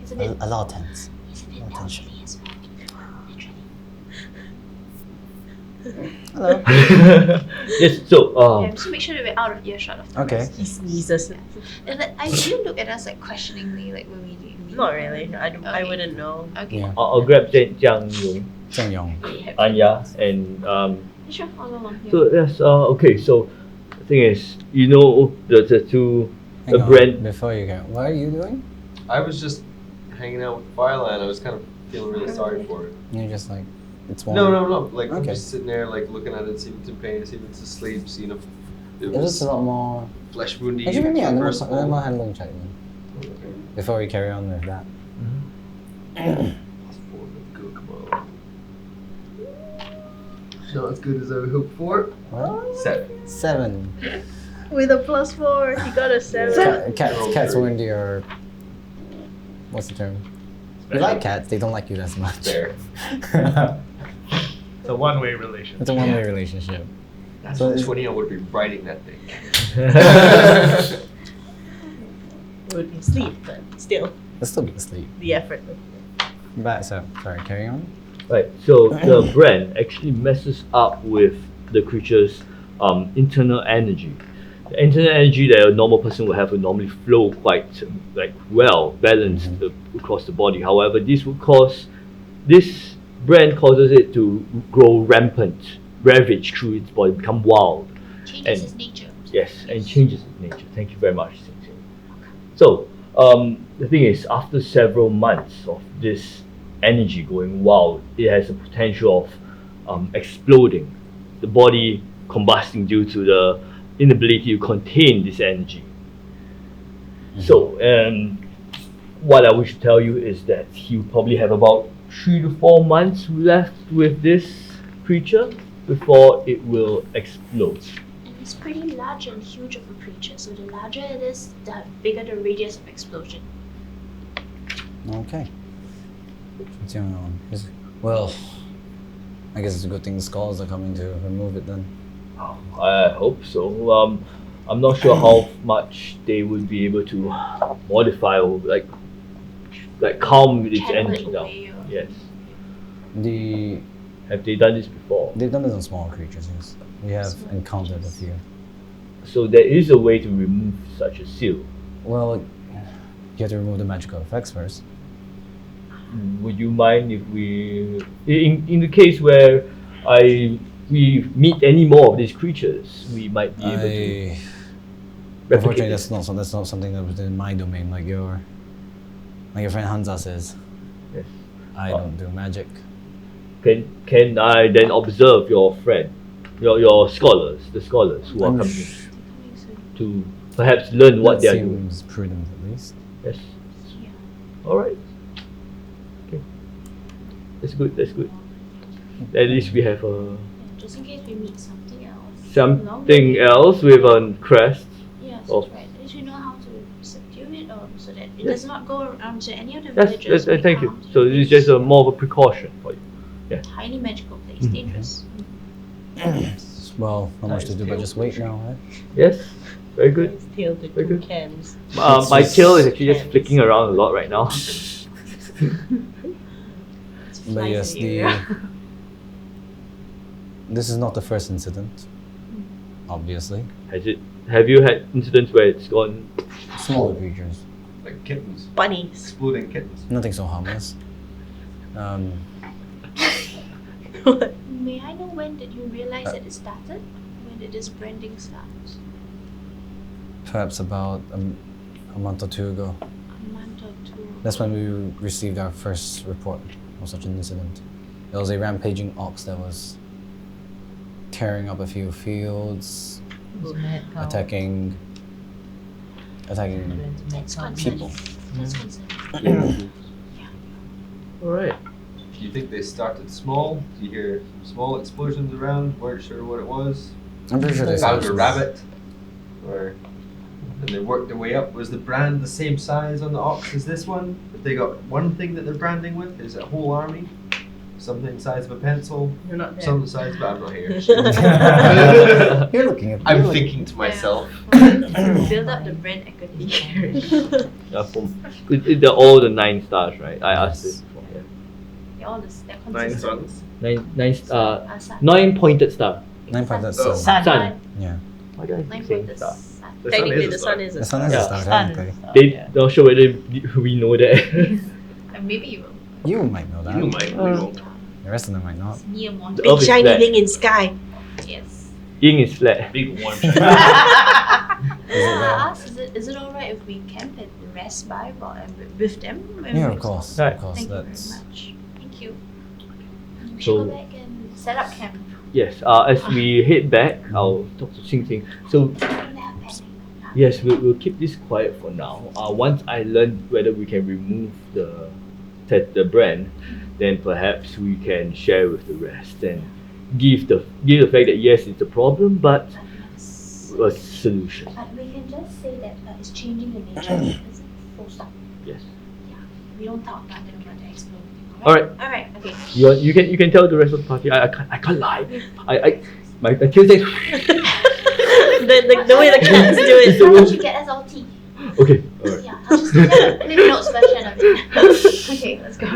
He's a bit. A lot tense. He's a bit no tension. elderly as well. Naturally. Hello. Yes. So, Yeah, just make sure that we're out of earshot of them. Okay. He sneezes. And that, I do look at us like questioningly, like when we leave. Not really. No, I Okay. wouldn't know. Okay. Yeah. I'll grab Jiang Yong, Jiang Yong. Anya, and Sure, I'll go along here. So yes. Okay. So the thing is, you know, the two Hang on, brand. before you go, what are you doing? I was just hanging out with Pearline. I was kind of feeling really sorry for it. And you're just like, it's warm. No. Like I'm Okay. just sitting there, like looking at it, seeing if it's in pain, seeing if it's asleep, seeing if it It was was a lot more. flesh woundy. Actually, maybe I'm reversible. more handling check then. Before we carry on with that. Not as good as I would hope for. What? 7. 7. With a +4, he got a 7. Cats were into your. What's the term? You like cats, they don't like you as much. Fair. It's a one-way relationship. It's a one-way relationship. That's So what it's- 20 would be riding that thing. It would be sleep, but still, Let's still be asleep. the effort. But so, sorry, carry on. Right. So the brand actually messes up with the creature's internal energy. The internal energy that a normal person would have would normally flow quite well balanced across the body. However, this brand causes it to grow rampant, ravage through its body, become wild. Changes and- his nature. Yes, and changes its nature. Thank you very much, Sing Sing. So, the thing is, after several months of this energy going wild, it has the potential of exploding, the body combusting due to the inability to contain this energy. So, what I wish to tell you is that you probably have about 3 to 4 months left with this creature before it will explode. And it's pretty large and huge of a creature, so the larger it is, the bigger the radius of explosion. Okay. Well, I guess it's a good thing the scholars are coming to remove it then. I hope so. I'm not sure how much they would be able to modify or like calm its Channel it energy down. away or- Yes. Have they done this before? They've done this on smaller creatures, yes. We have encountered a few. So there is a way to remove such a seal. Well, you have to remove the magical effects first. Would you mind if we, in the case where we meet any more of these creatures, we might be able to replicate Unfortunately, this? that's not something that was in my domain, like your friend Hansa says. Yes. I don't do magic. Can I then observe your friend, your scholars, the scholars who are coming to perhaps learn what they are doing? Seems prudent, at least. Yes. All right. Okay. That's good. At least we have Just in case we meet something else. something else with a crest. Yes, of- that's right. At least we know how to subdue it so that it Yes. does not go around to any of the Yes. villages. Thank you. So this is just more of a precaution for you. Highly magical place, dangerous. Well, not much to do, but just wait now, right? Yes. Very good. His tail to Very two good. cans. My tail is actually just flicking around a lot right now. But yes, this is not the first incident, obviously. Have you had incidents where it's gone? Smaller creatures, Like kittens. Bunnies. Exploding kittens. nothing so harmless. May I know when did you realize that it started? When did this branding start? Perhaps about a month or two ago. A month or two. That's when we received our first report of such an incident. There was a rampaging ox that was tearing up a few fields, attacking That's people. concerning. That's concerning. All right. Do you think they started small? Do you hear small explosions around? Weren't sure what it was? I'm pretty sure they Found said a rabbit? Or and they worked their way up. Was the brand the same size on the ox as this one? If they got one thing that they're branding with, is it a whole army? Something the size of a pencil? You're not there. Something the size, but I'm not here. You're looking at. I'm thinking to myself. Build up the brand equity. All the 9 stars, right? I asked this before. Yeah. They're all they're 9 consistent. suns. 9 pointed star. 9 pointed Oh. sun. Sun. Yeah. Why do I keep 9 saying pointed star? sun. The sun Technically, is the a sun star. is a The sun star. is a Yeah. star, Sun technically. is a star, They yeah. not sure whether we know that. Maybe you will. You might know that. You might, we won't. The rest of them might not. It's near one. The Big Earth is shiny flat. thing in sky. Yes. Ying is flat. Big warm Is it I asked, is it alright if we camp and rest by with them? when Yeah, we of course. Right. Of course. Thank you That's. very much. Thank you. We So- should go back and set up camp. Yes. As we head back, I'll talk to Xing Xing. So yes, we'll keep this quiet for now. Once I learn whether we can remove the brand, then perhaps we can share with the rest and give the fact that yes, it's a problem, but a solution. But we can just say that it's changing the nature of the prison. Full stop. Yes. We don't talk about them about the exploding. Alright. Alright, okay. You can tell the rest of the party. I can't lie. My tail says. The way the cats do Why it. don't you get us all tea? Okay. Alright. Yeah, I'll just give them a Cliff Notes version of it. Okay, let's go.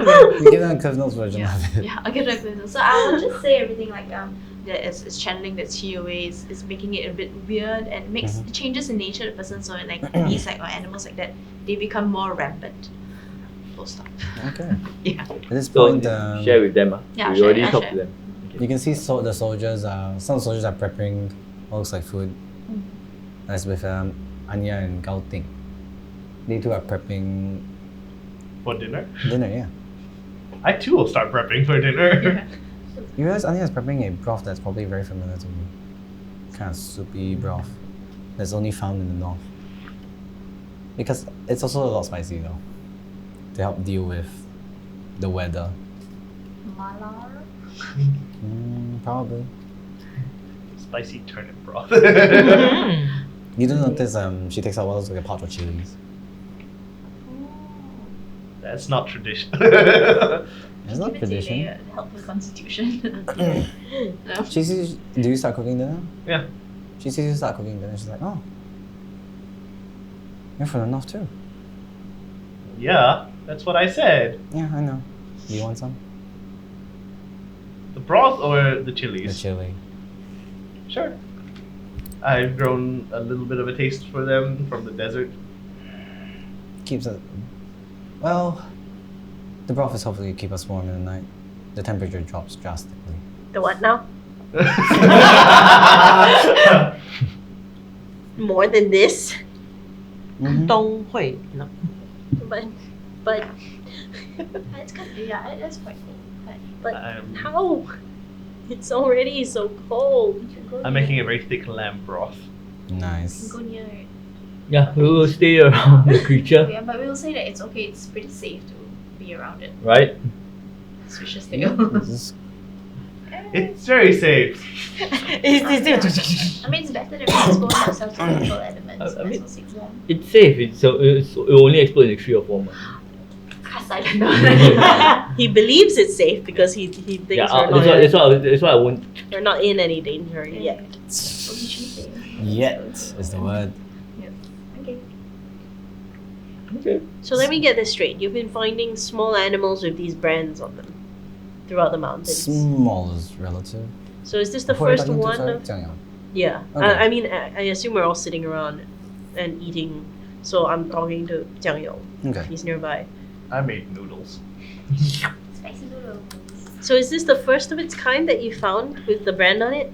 We give them a Cliff Notes version of it. Yeah, I'll give them a Cliff Notes. So I'll just say everything like that it's channeling the TOA is making it a bit weird and makes Mhm. changes in nature of the person, so like bees like or animals like that, they become more rampant. Full stop. Okay. Yeah. At this So point, share with them. Yeah, We share, already I'll talked share. to them. you can see the soldiers. Some soldiers are preparing what looks like food. As with Anya and Gao Ting. They too are prepping for dinner. dinner. Yeah. I too will start prepping for dinner. You realize Anya is preparing a broth that's probably very familiar to me. Kind of soupy broth that's only found in the north. Because it's also a lot spicy though. To help deal with the weather. Malar. Probably. Spicy turnip broth. You do notice she takes out what looks like a pot of chilies. That's not tradition. It's not tradition. Help with constitution. No. She sees, do you start cooking dinner? Yeah. She sees you start cooking dinner. She's like, oh, you're from the north too. Yeah, that's what I said. Yeah, I know. Do you want some? The broth or the The chilies? chili. Sure. I've grown a little bit of a taste for them from the desert. Keeps it. Well, the broth is hopefully keep us warm in the night. The temperature drops drastically. The what now? More than this? Mhm. 都会冷。 But That's kind of, yeah, that's quite cool. But how? It's already so cold. you can go I'm near, making a very thick lamb broth. you Nice. can go near it. Yeah, we will stay around the creature, Yeah, but we will say that it's okay. It's pretty safe to be around it. right? Switches This tail. is- It's very safe. I mean, it's better than we expose ourselves to natural elements. I Might mean- as well stay warm. It's safe. It will only explode in 3 or 4 months. Cast I don't know. He believes it's safe because he thinks Yeah, that's why I won't. we're not in any danger yet. So we should say. Yet is the word. Okay. Okay. So let me get this straight. You've been finding small animals with these brands on them throughout the mountains. Small is relative. So is this the Before I first got into one? sorry, Of, 酱油. yeah. Okay. I mean, I assume we're all sitting around and eating. So I'm talking to Jiangyong. Okay. He's nearby. I made noodles. Spicy noodles. So is this the first of its kind that you found with the brand on it?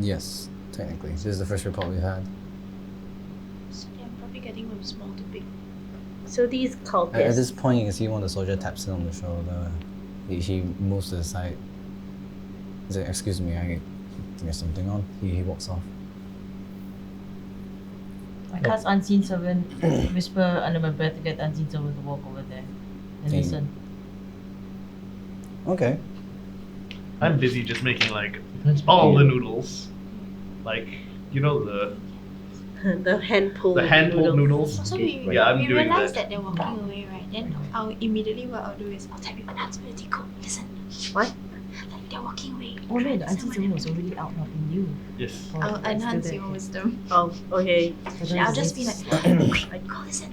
Yes, technically. This is the first report we've had. So yeah, I'm probably getting from small to big. So these At cultists. this point, you can see one of the soldier taps him on the shoulder. He moves to the side. He says, "Excuse me, I think there's something on." He walks off. I cast Unseen Servant, whisper under my breath to get the Unseen Servant to walk over there and Hey. listen. Okay. I'm busy just making like all the noodles. Like, you know, the the hand pulled noodles. So we, Yeah, I'm we doing realize that. that they're walking away, right? Then I'll immediately what I'll do is I'll type an announcement. Go listen. What? Like they're walking away. Oh no, the Listen Unseen what Servant was they're already out helping you. Yes. Oh, I'll that's enhance still your there. wisdom. Oh, okay. So I'll that's- just be like, Like, go listen.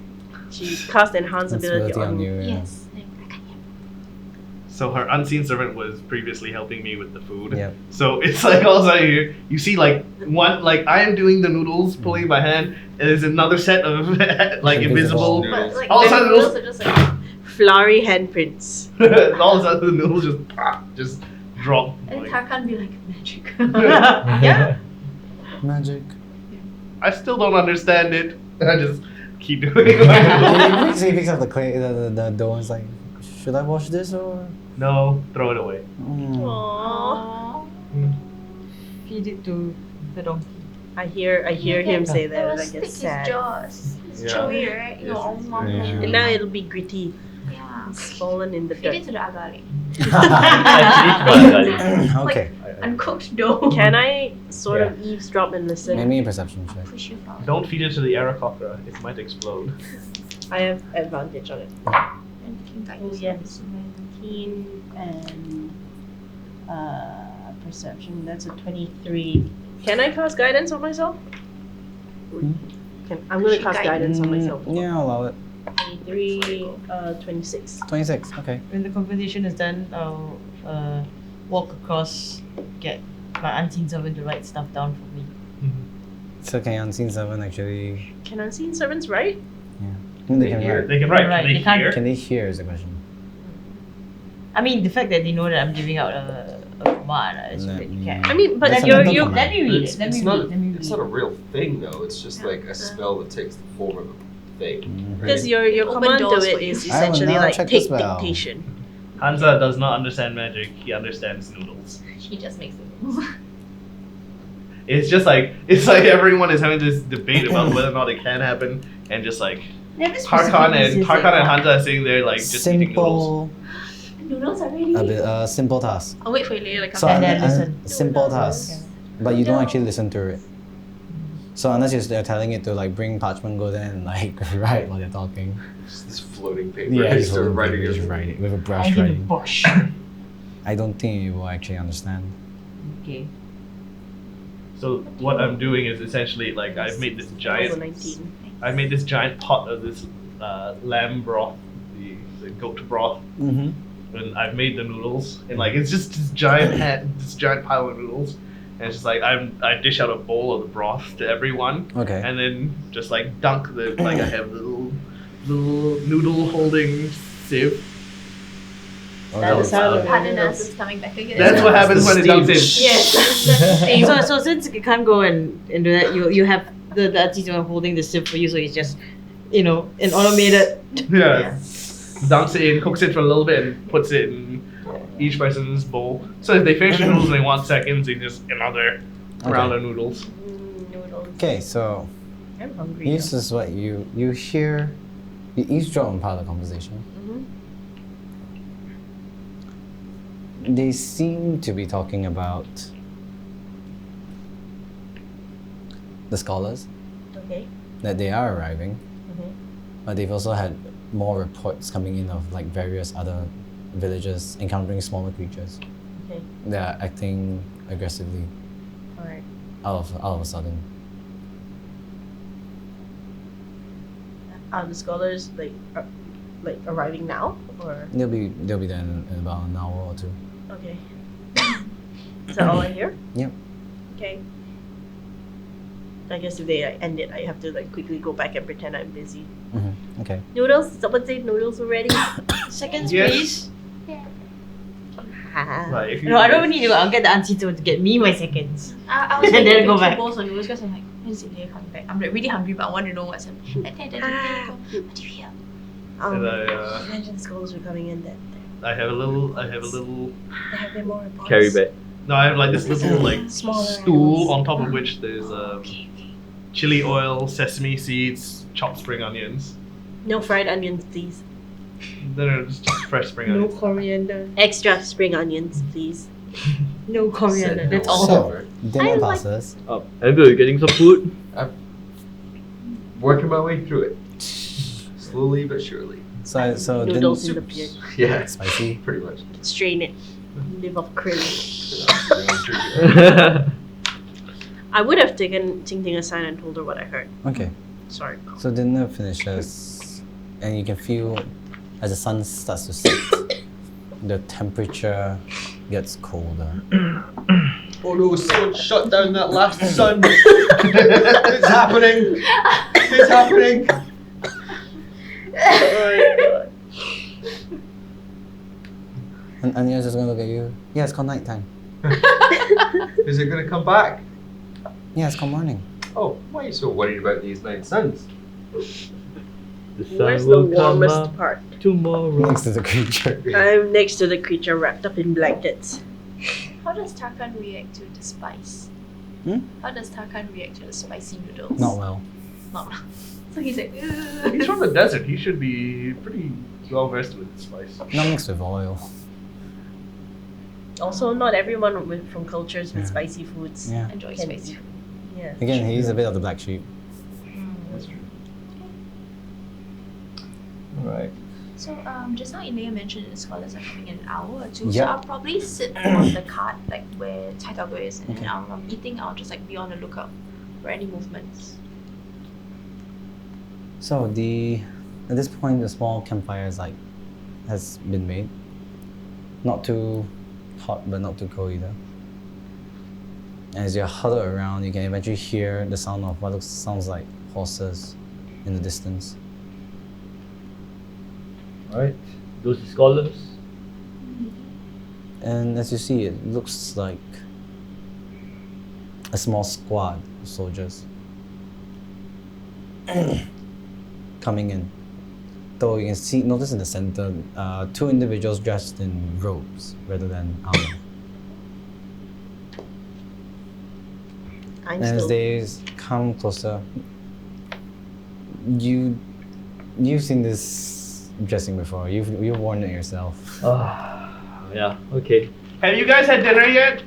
she cast enhance ability Ability on on you. you. Yeah. Yes. Like, I can't hear. So her unseen servant was previously helping me with the food. Yep. So it's like all of a sudden you see like one, like I am doing the noodles, pulling my hand, and there's another set of like Invisible invisible. But like All of a the sudden noodles are just like, Flowery handprints. all of a sudden the noodles just pop, just drop. and Like, Tarkan be like magic. Yeah. Magic. I still don't understand it. I just keep doing it. He picks up the clay, the dough, and is like, "Should I wash this or?" No, throw it away. Aww. Feed it to the donkey. I hear him say It that and will I stick get his sad. jaws. It's Yeah. chewy, right? Yes. Yeah. And now it'll be gritty. Yeah. It's fallen in the Feed it dirt. to the agali. Okay. Uncooked dough. Can I sort of eavesdrop and listen? Make me a perception check. Push you forward. Don't feed it to the Aarakocra. It might explode. I have advantage on it. And you can guide Oh yourself. yes, 19 and perception. That's a 23. Can I cast guidance on myself? I'm gonna She cast guide- guidance on myself. Yeah, I'll allow it. 23, 26. 26. Okay. When the conversation is done, I'll walk across, get my Unseen Servant to write stuff down for me. So can Unseen Servant actually? Can unseen servants write? They can write. They can write. Right, Can they they can't- hear? Can they hear is the question. I mean, the fact that they know that I'm giving out a command, I assume Let that you me- can. I mean, but That's you're another you. command. Let me read It's, it. Let it's me not, read. Let me read. it's not a real thing though. It's just like a spell that takes the form of a thing. Because right? your Open command to doors it for you. is I will essentially now like check the take spell. dictation. Hansa does not understand magic. He understands noodles. She just makes the noodles. It's just like everyone is having this debate about whether or not it can happen, and just like Tarkan and Hansa are sitting there like just eating noodles. Simple, Noodles are ready. a bit simple task. I'll wait for you later. So And then listen. simple task, but you don't No. actually listen to it. So unless they're telling it to like bring parchment, go there and like write while they're talking. Just this floating paper. Yeah, Just start writing just it. write it with a I brush give a writing. bush. I don't think you will actually understand. Okay. So what I'm doing is essentially like I've made this Also giant 19. pot of this lamb broth, the goat broth, Mm-hmm. and I've made the noodles, and like it's just this giant pile of noodles, and it's just like I dish out a bowl of the broth to everyone, Okay. and then just like dunk the like I have little noodle holding sieve. Oh, That was- is how So the partners noodles. is coming back again. That's what happens when it dumps in. Yes, that's the same. So since you can't go and do that, you have the artist holding the sieve for you, so it's just an automated. Yeah. Dunks it in, cooks it for a little bit, and puts it in each person's bowl. So if they finish the noodles in 1 second, they just another round of noodles. Noodles. Okay, so I'm hungry. this is what you hear. You eavesdrop on part of the conversation. They seem to be talking about the scholars, Okay. that they are arriving, Mhm. but they've also had more reports coming in of like various other villagers encountering smaller creatures. Okay. They are acting aggressively All right. out of a sudden. Are the scholars like arriving now or? They'll be there in about an hour or two. Okay. Is that all I hear? Yep. Okay. I guess if they end it, I have to like quickly go back and pretend I'm busy. Mm-hmm. Okay. Noodles? Someone say noodles already? Seconds, Yes. please. Like, if you, No, I don't even need to go. I'll get the auntie to get me my seconds. I was And like, then go two back. bowls of noodles because I'm like, when is Ilya coming back? I'm like really hungry, but I want to know what's happening. What do you hear? And You mentioned the scholars were coming in. That I have a little. there have been more reports. Carry bag. No, I have like this little like Smaller stool animals. on top of which there's chili oil, sesame seeds, chopped spring onions. No fried onions, please. No, just fresh spring No onions. coriander. Extra spring onions, please. No coriander. Said That's no. all. So, dinner I like- passes. Andrew, you getting some food? Working my way through it. Slowly but surely. So Noodles dinner in the beard. Yeah, spicy. pretty much. Strain it. Live off krill. That's I would have taken Ting Ting aside and told her what I heard. Okay. Sorry. So dinner finishes, and you can feel as the sun starts to set, the temperature gets colder. Oh no, someone shut down that last sun. It's happening. It's happening. And Anya's just gonna look at you. Yeah, it's called nighttime. Is it going to come back? Yeah, it's called morning. Oh, why are you so worried about these night suns? The sun Where's the will come warmest up part? tomorrow. Next to the creature. I'm next to the creature wrapped up in blankets. How does Tarkan react to the spice? Hmm? How does Tarkan react to the spicy noodles? Not well. Not well. So he's like, He's from the desert. He should be pretty well versed with spice. Not mixed with oil. Also, not everyone from cultures with Yeah. spicy foods. Yeah. enjoy Can spicy eat. food. Yeah. Again, he's a bit of the black sheep. That's true. Alright. So just now Ilya mentioned the scholars are coming in an hour or two. So Yep. I'll probably sit on the cart like where Chai Tao is, and Okay. then I'm eating. I'll just like be on the lookout for any movements. So at this point, the small campfire has been made. Not too hot, but not too cold either. As you're huddled around, you can eventually hear the sound of what sounds like horses in the distance. Alright. Those scholars. And as you see, it looks like a small squad of soldiers coming in. Though you can notice in the center, two individuals dressed in robes rather than armor. I'm And as still. they come closer, you've seen this dressing before. You've worn it yourself. Yeah, okay. Have you guys had dinner yet?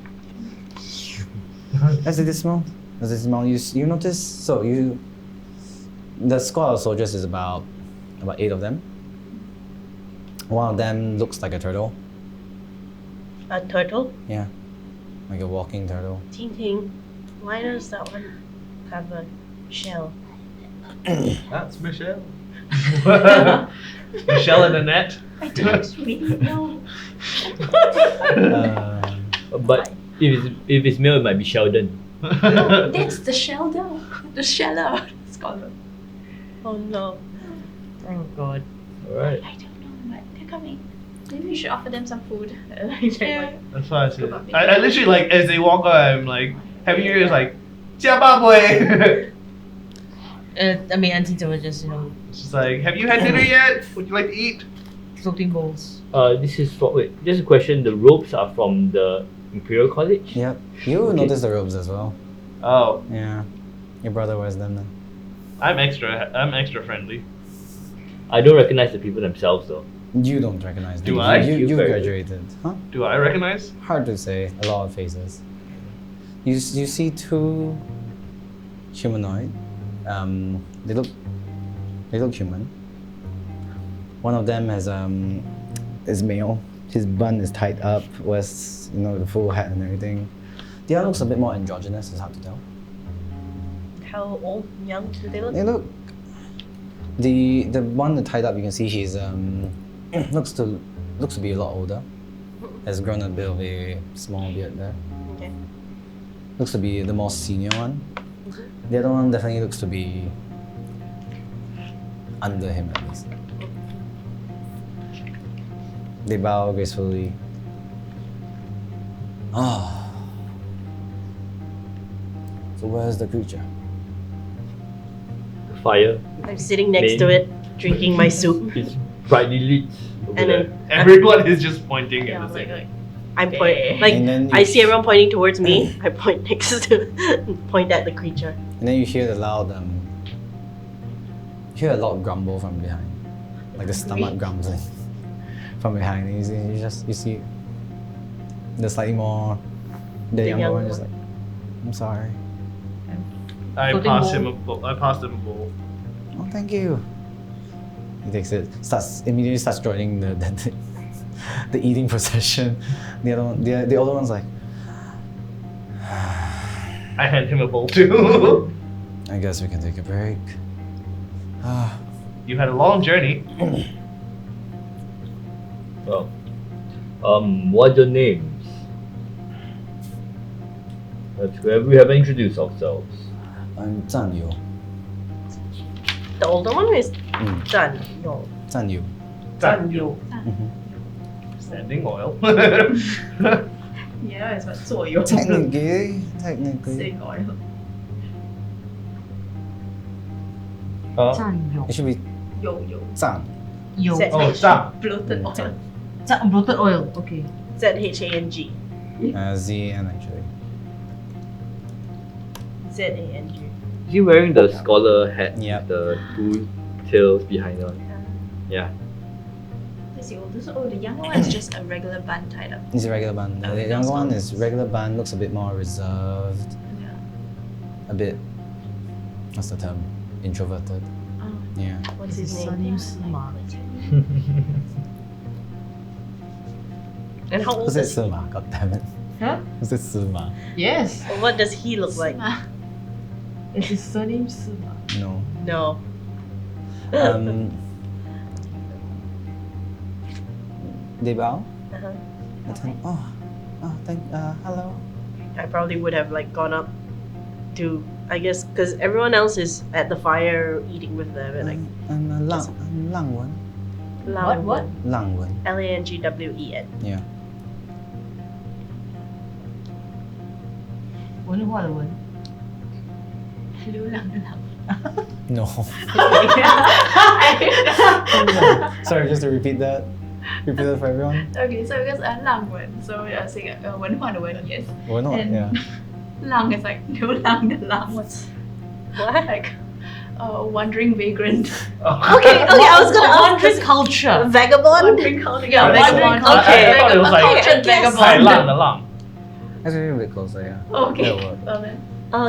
As it dismount, you notice. The squad of soldiers is about 8 of them. One of them looks like a turtle. A turtle? Yeah, like a walking turtle. Ting Ting. Why does that one have a shell? That's Michelle. Michelle and Annette. I don't really know. But if it's male, it might be Sheldon. That's the Sheldon. The Sheller scholar. Oh no. Oh god. Alright. I don't know, but they're coming. Maybe we should offer them some food. Yeah. That's what I said. I literally like as they walk out, I'm like having your ears like, 加爸boy. I mean, Auntie was just, She's like, have you had dinner yet? Would you like to eat? floating bowls. This is for wait. Just a question. The robes are from the Imperial College. Yep. You Okay. notice the robes as well. Oh, Yeah. Your brother wears them then. I'm extra friendly. I don't recognize the people themselves though. You don't recognize them. Do I? You very- graduated. Huh? Do I recognize? Hard to say. A lot of faces. You see two humanoid. They look human. One of them is male. His bun is tied up with the full hat and everything. The other looks a bit more androgynous. It's hard to tell. How old, young do they look? They look. The one that tied up, you can see he's looks to be a lot older. Has grown a bit of a small beard there. Okay. Looks to be the more senior one. The other one definitely looks to be under him at least. They bow gracefully. Ah. So where's the creature? The fire I'm sitting next to it, drinking my soup. is brightly lit over And there. then Everyone is just pointing yeah, at the like, same. I'm And then I you see everyone pointing towards me. I point next to point at the creature. And then you hear the loud you hear a loud grumble from behind. Like the stomach grumbling from behind. And you see the slightly more the younger younger one just one. like, I'm sorry. I Floating passed bowl. him a bowl. I passed him a bowl. Oh, thank you. He takes it, immediately starts joining the eating procession. The other one, the older one's like, I hand him a bowl too. I guess we can take a break. Ah, You had a long journey. Well, what's your names? That's where we haven't introduced ourselves. I'm Zhan Yu. The older one is Mm. Zhan. No. Zhan Yu. Zhan Yu. Mhm. Standing oil. Yeah, it's what 作用. Technically. Sitting oil. It should be 有 Zhan. Yo. Z- Oh, Zhang. bloated oil. Bloated oil. Okay. ZHANG. ZN actually. ZANG. Is he wearing the scholar hat Yep. with the two tails behind on? Yeah. That's the oldest. Oh, the younger one is just a regular bun tied up. It's a regular bun. The Okay, younger that's one cool. is regular bun, looks a bit more reserved, Yeah. a bit, what's the term? Introverted. Oh. Yeah. What's his His name? surname Sima. And how old Who's that is he? Sima? God damn it. Huh? Who's that Sima? Yes. Or what does he look like? Is his surname Sima? No. No. They bow. Uh-huh. Hello. I probably would have like gone up to, I guess, because everyone else is at the fire eating with them and like I'm Lang Wen. Lang What? Lang Wen. Langwen. Yeah. 文化的文。 Hello, lang. No. Sorry, just to repeat that. Repeat that for everyone. Okay, so because lang wen, so we are saying 文化的文, yes. We're not. And- Yeah. Lang is like no lang the lang. What? Like wandering vagrant. Okay, I was gonna ask Wandering culture. vagabond. Wandering culture. Yeah, Vagabond. vagabond. Okay. I thought it was like Okay, and Hai vagabond. Lang the Lang. Actually, a bit closer. Yeah. Okay. That'll work. Well then.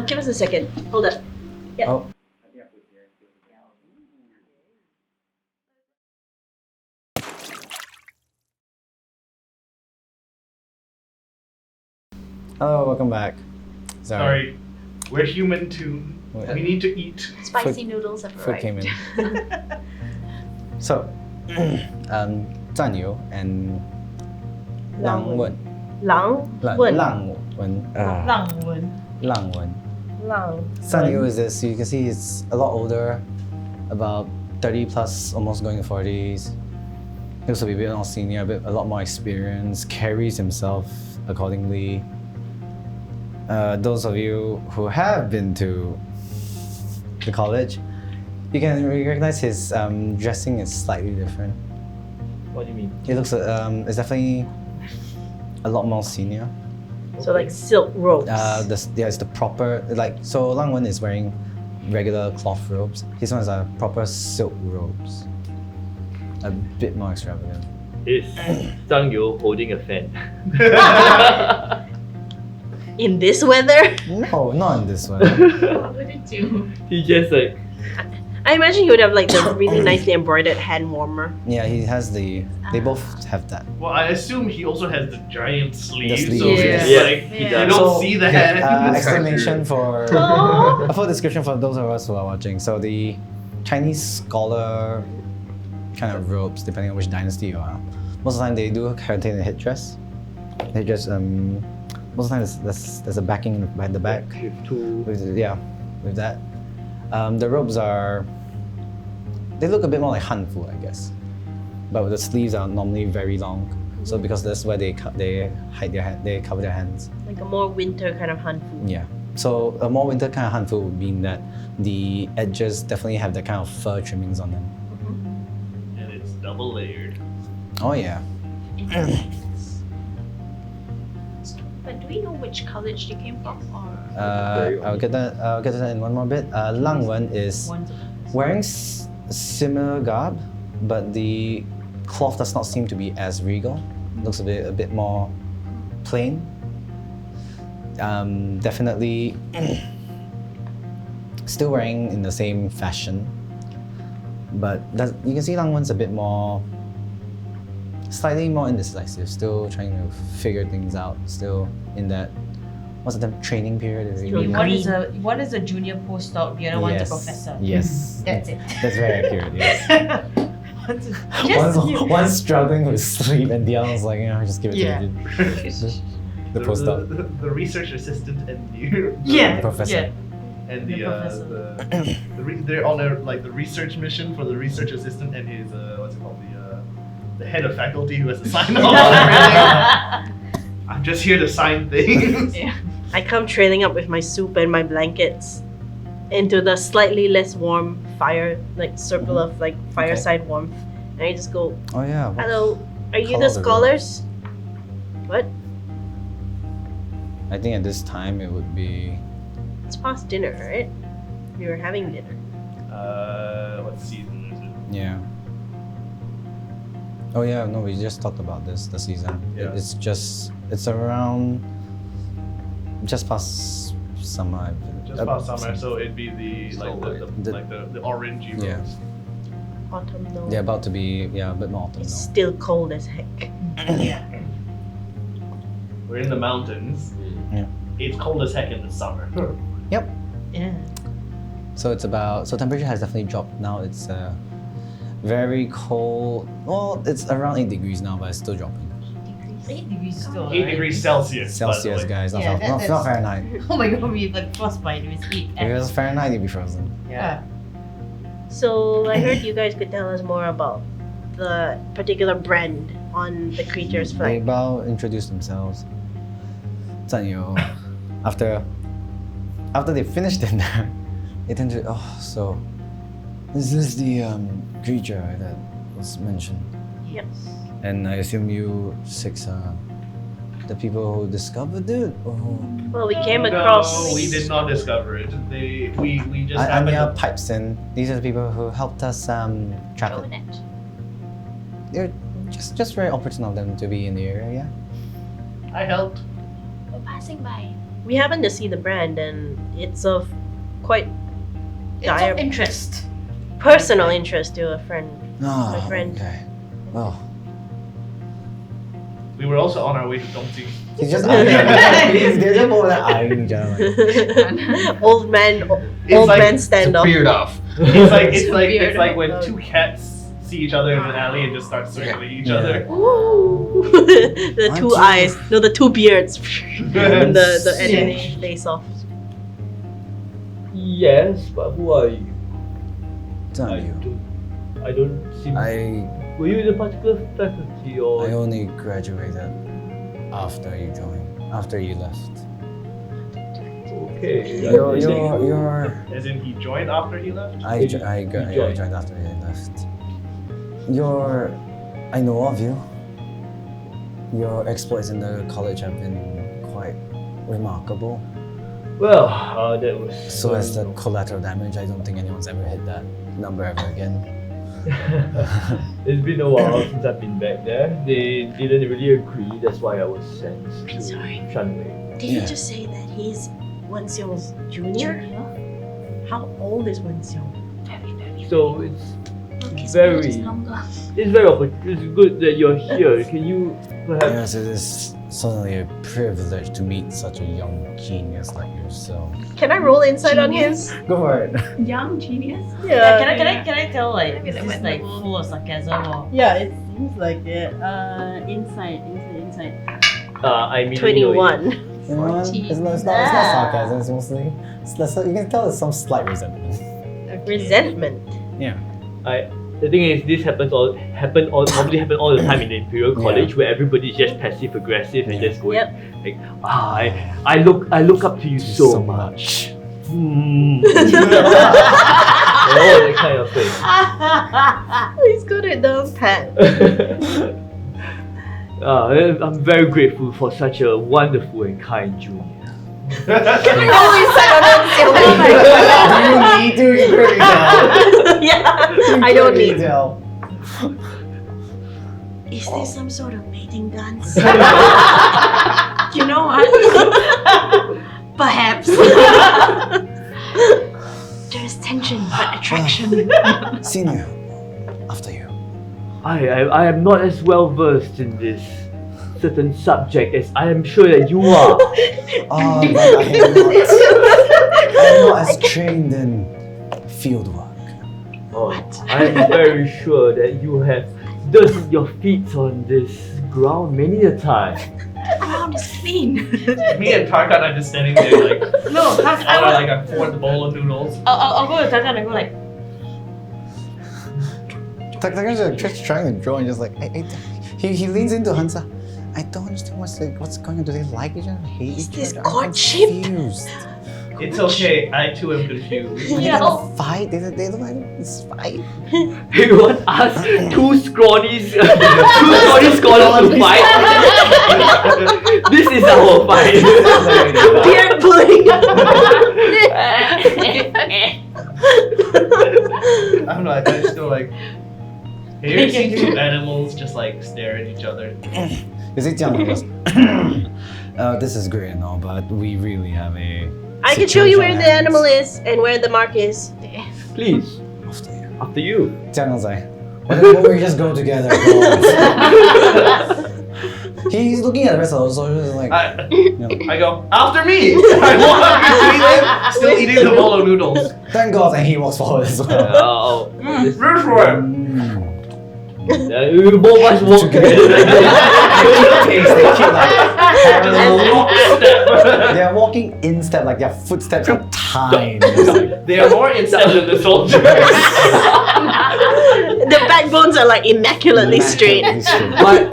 Give us a second. Hold up. Yeah. Oh. Hello, welcome back. Sorry. We're human too. Wait. We need to eat. Spicy noodles have Food arrived. came in. So, 战友 and 浪文 Lang? 浪 Wen. 浪文 浪文. 浪文 Lang. 战友 is this, you can see he's a lot older, about 30 plus, almost going to 40s. He looks to be a bit more senior, a lot more experience, carries himself accordingly. Those of you who have been to the college, you can recognize his dressing is slightly different. What do you mean? It looks, it's definitely a lot more senior. So like silk robes. It's the proper, like, so Lang Wen is wearing regular cloth robes. His ones are proper silk robes. A bit more extravagant. Is Zhang Yu holding a fan? In this weather? No, not in this one. What would it do? He just like I imagine he would have like the really nicely embroidered hand warmer. Yeah, he has the, they both have that. Well, I assume he also has the giant sleeves, sleeves, so it's yeah. like He you does. don't see the head. Explanation for, Oh. a full description for those of us who are watching. So the Chinese scholar kind of robes, depending on which dynasty you are, most of the time they do contain a headdress. Headdress, most of the time there's a backing behind the back. with two. With that. The robes are, they look a bit more like hanfu, I guess. But the sleeves are normally very long. So because that's where they hide their hand, they cover their hands. Like a more winter kind of hanfu. Yeah. So a more winter kind of hanfu would mean that the edges definitely have that kind of fur trimmings on them. And it's double layered. Oh yeah. But do we know which college they came from? Or I'll get to that in one more bit. Lang Wen is wearing similar garb, but the cloth does not seem to be as regal. Looks a bit more plain. Definitely still wearing in the same fashion, but you can see Lang Wen's a bit more, slightly more indecisive, still trying to figure things out, still in that, what's the training period? Is it really- One is a junior postdoc, the other one's a professor. Yes. That's it. That's very accurate, yes. One's struggling with sleep and the other's like, just give it to the postdoc. The research assistant and the Yeah. The professor. and The the professor. they're on the research mission for the research assistant and his what's it called, the head of faculty who has to sign off on everything. I'm just here to sign things. I come trailing up with my soup and my blankets into the slightly less warm fire, like circle of like fireside warmth. And I just go, Oh yeah. what hello, are you color the the scholars? What? I think at this time it would be, It's past dinner, right? We were having dinner. What season is it? yeah. Oh yeah, no, we just talked about this, the season. Yeah. It's around just past summer. I believe. Just past summer, so it'd be the orangey rose. Yeah. Autumnal. They're about to be, a bit more autumnal. It's still cold as heck. We're in the mountains. Yeah. It's cold as heck in the summer. Yep. Yeah. So temperature has definitely dropped now. It's very cold. Well, it's around 8 degrees now, but it's still dropping. 8 degrees still. 8 right? degrees Celsius. by the Celsius, way. guys, not, Yeah, not Fahrenheit. Oh my god, we like frostbite, it was heat. If it was Fahrenheit, you'd be frozen. Yeah. So I heard you guys could tell us more about the particular brand on the creature's They flag. bow, introduce themselves. 战友, after they finished dinner, they tend to, so is this the creature that was mentioned? Yep. And I assume you 6 are the people who discovered it? Or Well, we came across. No, we did not discover it. We just happened Anya to. pipes in. These are the people who helped us track it. Jeannette. They're just very opportune of them to be in the area, I helped. We're passing by. We happened to see the brand, and it's of quite It's dire of interest. personal interest to a friend. Ah, My friend. Okay. Well, We were also on our way to Dongting. he's just eyeing. They're just over there eyeing each other. Like, Old man It's like- standoff. Beard off. It's like Weird. when two cats see each other in the alley and just start circling each other. The two eyes, no, the two beards, and the enemy face off. Yes, but who are you? Don't you? I don't seem. Were you in a particular faculty or? I only graduated after you joined, after you left. Okay. You're As in, he joined after he left? I joined after you left. I know of you. Your exploits in the college have been quite remarkable. Well, that was. So as the collateral damage, I don't think anyone's ever hit that number ever again. It's been a while since I've been back there. They didn't really agree. That's why I was sent to Sorry. Shanwei. Did you just say that he's Wen Xiong's junior? How old is Wen Xiong? So it's His very. beard is longer. It's very It's good that you're here. Can you perhaps? Yes, it is certainly a privilege to meet such a young genius like yourself. Can I roll insight on him? Go for it. Young genius. Yeah. Can I tell like Maybe is that this went like double. full of sarcasm or? Yeah, it seems like it. Insight. I immediately know it. 21. You know what? It's not sarcasm. It's mostly. You can tell it's some slight resentment. Resentment. Yeah. The thing is, this normally happen all the time in the Imperial College, where everybody's just passive aggressive and just going like, I look up to you so much. That kind of thing. He's good at those pets. I'm very grateful for such a wonderful and kind junior. Can we roll insight on him? You need to really tell. Yeah, I don't need. Is this some sort of mating dance? You know what? Perhaps. There's tension but attraction. Senior, after you. I am not as well versed in this certain subject as I am sure that you are. Oh, but I am not as trained in field work. I am very sure that you have dusted your feet on this ground many a time. The ground is clean. Me and Tarkan are just standing there like, No, on like a fourth bowl of noodles. I'll go to Tarkan and go like. Tarkan's just trying to draw and just like, he leans into Hansa. I don't understand what's going on. Do they like each other? Hate Is each this other? courtschip? I'm confused. It's okay, I too am confused. Are they gonna fight? They look like this fight. You want us two scrawny scholars to fight? This is our fight. Beard pulling. I don't know, I just feel like, have you ever seen two animals just like stare at each other? Is it young? This is great and all, but we really have a. I can show you where the animal is and where the mark is. Please, after you. Jiang like, what if we just go together? He's looking at the rest of those soldiers like. I go, after me! I walk up between them, still eating the bowl of noodles. Thank God, and he walks forward as well. This for it! We both of us walk together. They're walking in step, like their footsteps are timed. They are more in step than the soldiers. The backbones are like immaculately straight.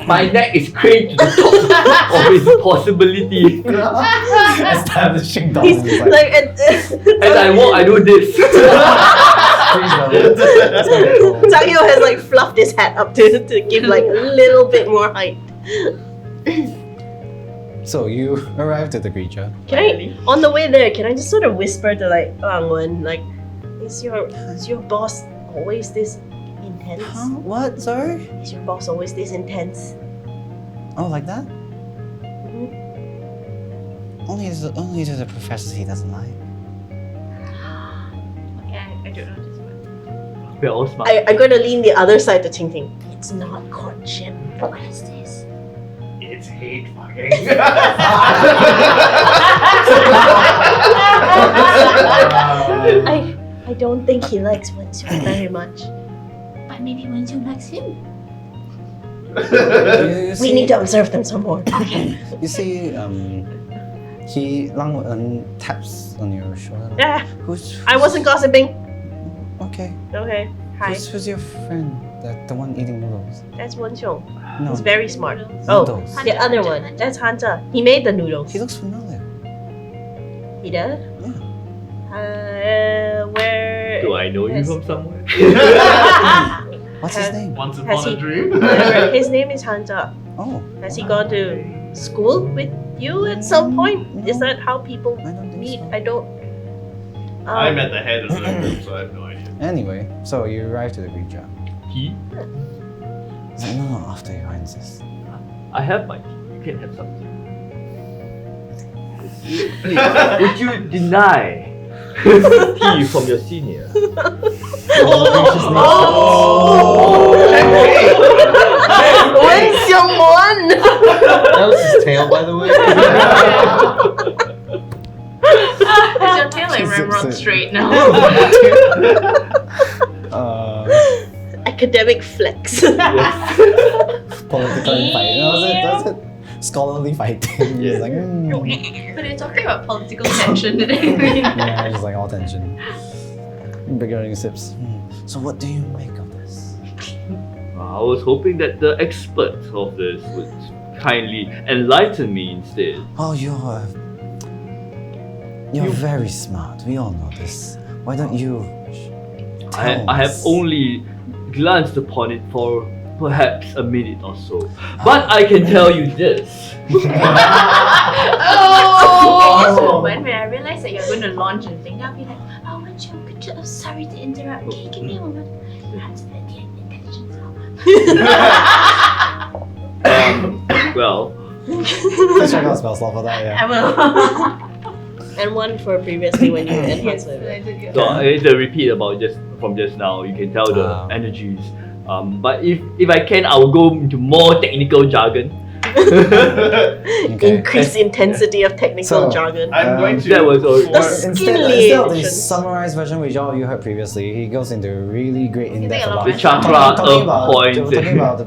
My neck is craned to the top of its possibility. Establishing He's dominance. like, As I walk, I do this. Zhang Yo has like fluffed his hat up to give like a little bit more height. So you arrived at the creature. Can I, on the way there, can I just sort of whisper to like Wang Wen, like, is your boss always this intense? Huh? What? Sorry? Is your boss always this intense? Oh, like that? Mhm. Only to the professors he doesn't like. Okay, I don't know this one. We're all smart. I'm going to lean the other side to Ting Ting. It's not courtship. What is this? It's hate fucking. I don't think he likes Wen Xiong very much. But But maybe Wenxiong likes him. We need to observe them some more. You see, he Lang taps on your shoulder. Yeah, Who's I wasn't gossiping. Okay. Okay, hi. Who's your friend? The one eating noodles? That's Wenxiong. No. He's very smart. Noodles. Oh, Noodles. the other one. That's Hunter. He made the noodles. He looks familiar. He does? Yeah. Where? Do I know you Yes. from somewhere? What's his name? Once Has upon he- a dream. His name is Hunter. Oh. Has he gone to school with you at some point? Is that how people I don't think meet? so. I don't. I'm at the head of the group, so I have no idea. Anyway, so you arrive to the creature. Key? He's like, no, after your insist. I have my key. You can have something. Would you deny key from your senior? Wenxiong won! That was his tail, by the way. Is your tail like Ramrock straight now? Academic flex. Political fight. That was it. Scholarly fighting. Just like, But you're talking about political tension and everything. yeah, just like all tension. Bigger sips. So what do you make of this? I was hoping that the experts of this would kindly enlighten me instead. Oh, you're very smart. We all know this. Why don't you tell I have us? only glanced upon it for perhaps a minute or so. But I can tell you this. So when I realized that you're going to launch the thing, I'll be like, oh, Wenxiong, sorry to interrupt. Okay, give me a moment. Perhaps the intelligence Well, Let's check out spell slot for that, yeah. I will. And one for previously when you enhanced with it. so it's a repeat about just now. You can tell the energies. But if I can, I will go into more technical jargon. Okay. Increased intensity of technical So, jargon. I'm going to. That was all. Instead of the liations. summarized version which all you heard previously, he goes into really great in depth think a lot about of The chakra talking about points. talking about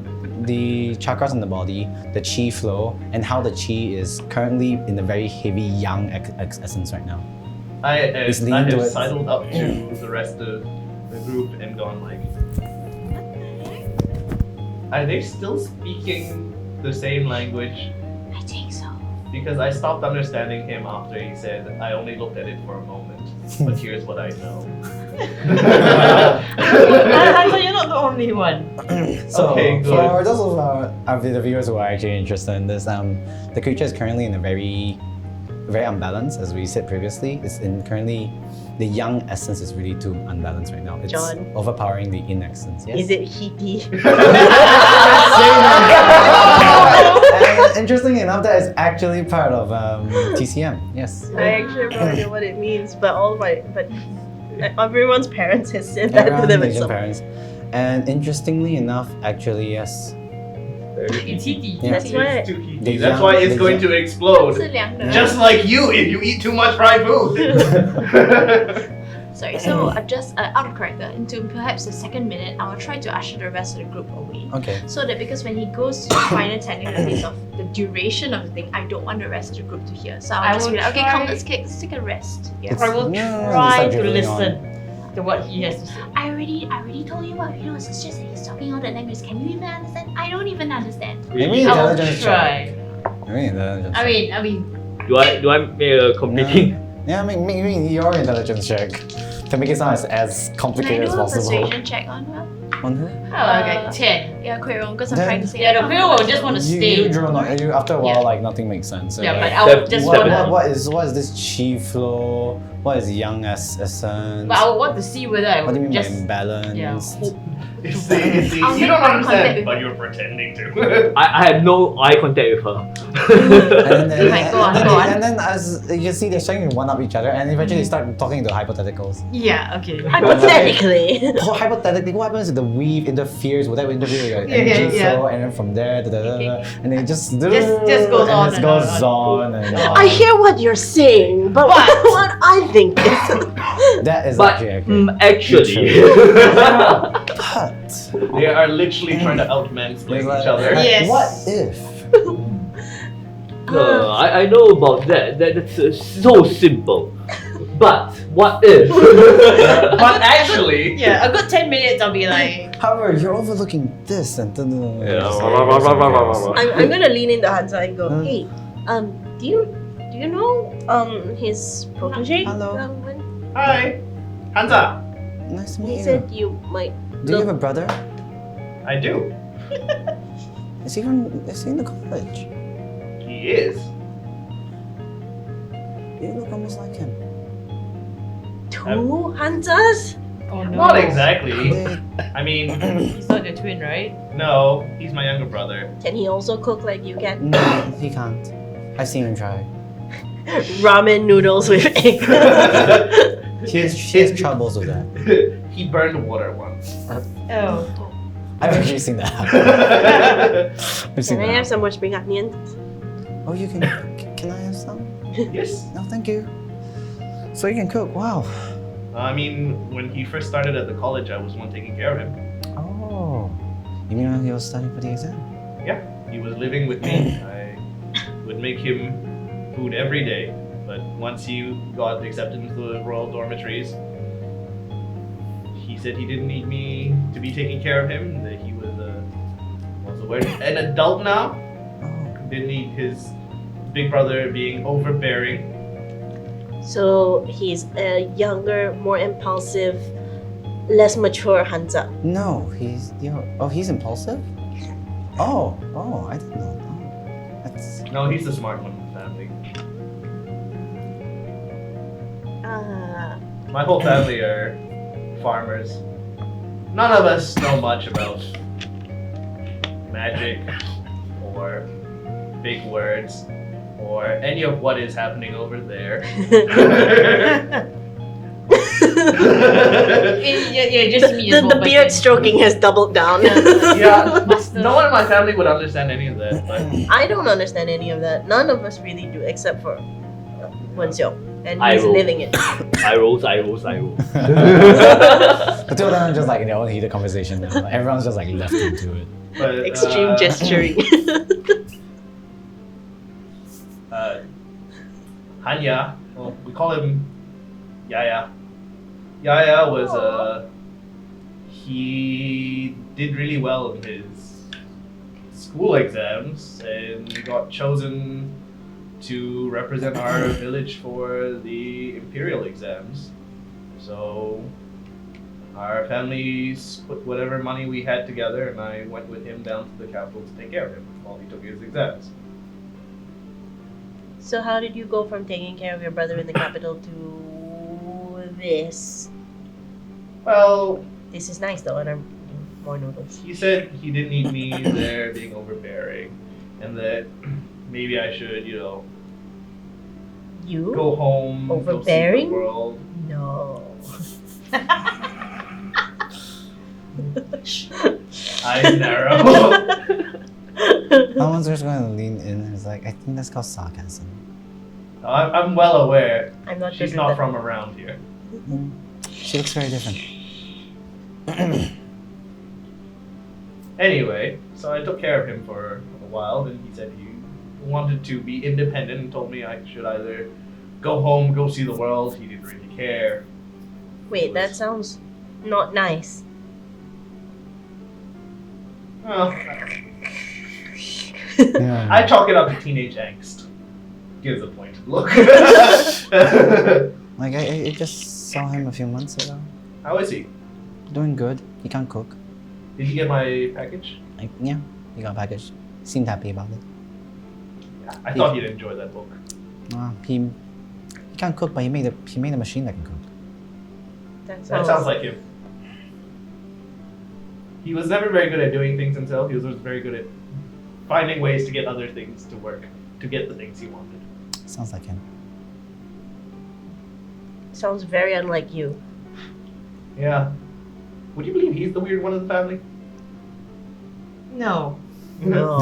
the chakras in the body, the chi flow, and how the chi is currently in a very heavy yang essence right now. I It's have leaning towards- sidled up to the rest of the group and gone like, are they still speaking the same language? I think so. Because I stopped understanding him after he said, I only looked at it for a moment, but here's what I know. Hunter, you're not the only one. So Okay, good. for those of the viewers who are actually interested in this, the creature is currently in a very unbalanced, as we said previously. It's in currently the yang essence is really too unbalanced right now. It's John. overpowering the yin essence. Yes. Is it heaty? And interestingly enough, that is actually part of TCM. Yes. I actually have no idea what it means, but everyone's parents has said that to Around them at Asian some parents. And interestingly enough, actually yes. It's heaty. Yeah. That's why. It's too heaty. The That's young- why it's the going young- to explode. 是凉的. Just like you if you eat too much fried food. Sorry, so just out of character, into perhaps the second minute, I will try to usher the rest of the group away. Okay. So that because when he goes to final technicalities of the duration of the thing, I don't want the rest of the group to hear. So I'll I just will be like, okay, try- come, let's take a rest. Yeah. It's- I will no, try it's to like listen to what he has to say. I already told you what he knows. It's just that he's talking all the language. Can you even understand? I don't even understand. Maybe I will intelligence try. check. Maybe intelligence I check. mean, Do I make a competing? Yeah, make your intelligence check to make it sound as Can I complicated do as a possible. persuasion check on her? On who? okay, 10. Yeah, quite wrong because I'm Then- trying to say. Yeah, the Quail will just want to You stay. draw not, you after a while Yeah. like nothing makes sense. So Yeah, like, but I will just Seven. want to. what is this chi flow? What is yang essence? But I would want to see whether I What do you would mean just. by imbalance? Yeah, hope. You see, I'll you make don't eye contact understand, with- but you're pretending to. I had no eye contact with her. And then, Right, go on, and, go on. and then as you can see, they're starting to one up each other, and eventually they start talking into hypotheticals. Yeah, okay. Hypothetically. Hypothetically, what happens if the weave interferes? Would that interfere with an Yeah, energy yeah. flow, and then from there, and it just Just goes on and it and goes on. on and I hear what you're saying, but what I think is that is But actually actually, but They are literally trying to out-mansplain each other. Yes. what if I know about that. That's so simple. But what if? But actually, Yeah, a good 10 minutes I'll be like, however you're overlooking this and Yeah. I'm gonna lean into Hansa and go, Huh? hey, do you know his protege? Hello. hi, Hansa. Nice to He meet you. said you might. Do you have a brother? I do. Is he in the college? He is. You look almost like him. Two Hansas? oh no. Not exactly. They- I mean, He's not your twin, right? no, he's my younger brother. Can he also cook like you can? No, he can't. I've seen him try. Ramen noodles with egg. He has troubles with that. He burned water once. Oh. I've actually seen that happen. I've seen Can I that have some more spring onions? happen. Oh, you can. Can I have some? Yes. No, thank you. So you can cook. Wow. I mean, when he first started at the college, I was the one taking care of him. Oh. You mean when he was studying for the exam? Yeah, he was living with me. I would make him food every day. But once he got accepted into the royal dormitories, he said he didn't need me to be taking care of him. That he was an adult now. Oh. Didn't need his big brother being overbearing. So he's a younger, more impulsive, less mature Hansa. No, he's he's impulsive. Oh, I didn't know. Oh, that's No, he's the smart one in the family. My whole family are farmers. None of us know much about magic or big words or any of what is happening over there. Yeah, just me. The beard stroking has doubled down. Yeah, Master. no one in my family would understand any of that. But I don't understand any of that. None of us really do, except for Wenxiao. And I he's will. living it. I rolls. the two of them are just like in their own heated conversation now. Like, everyone's just like left into it. but, Extreme gesturing. Hanya, well, we call him Yaya. Yaya was he did really well in his school exams and got chosen to represent our village for the imperial exams. So our families put whatever money we had together, and I went with him down to the capital to take care of him while he took his exams. So how did you go from taking care of your brother in the capital to this? Well, This is nice though, and I'm eating more noodles. he said he didn't need me there being overbearing, and that maybe I should, You? go home, Overbearing? go see the world. No. Eyes narrow. Someone's just going to lean in and is like, I think that's called sarcasm. I'm well aware. I'm not She's good not with from around here. She looks very different. Anyway, so I took care of him for a while, then he said he wanted to be independent and told me I should either go home, go see the world. He didn't really care. Wait, that sounds not nice. Well, Yeah. I chalk it up to teenage angst. Gives a pointed look. Like, I just saw him a few months ago. How is he? Doing good. He can't cook. Did he get my package? Like, yeah, he got a package. Seemed happy about it. Yeah, I thought he'd enjoy that book. He can't cook, but he made a machine that can cook. That That sounds like him. He was never very good at doing things himself. He was just very good at finding ways to get other things to work, to get the things he wanted. Sounds like him. sounds very unlike you. Yeah. Would you believe he's the weird one in the family? No. No.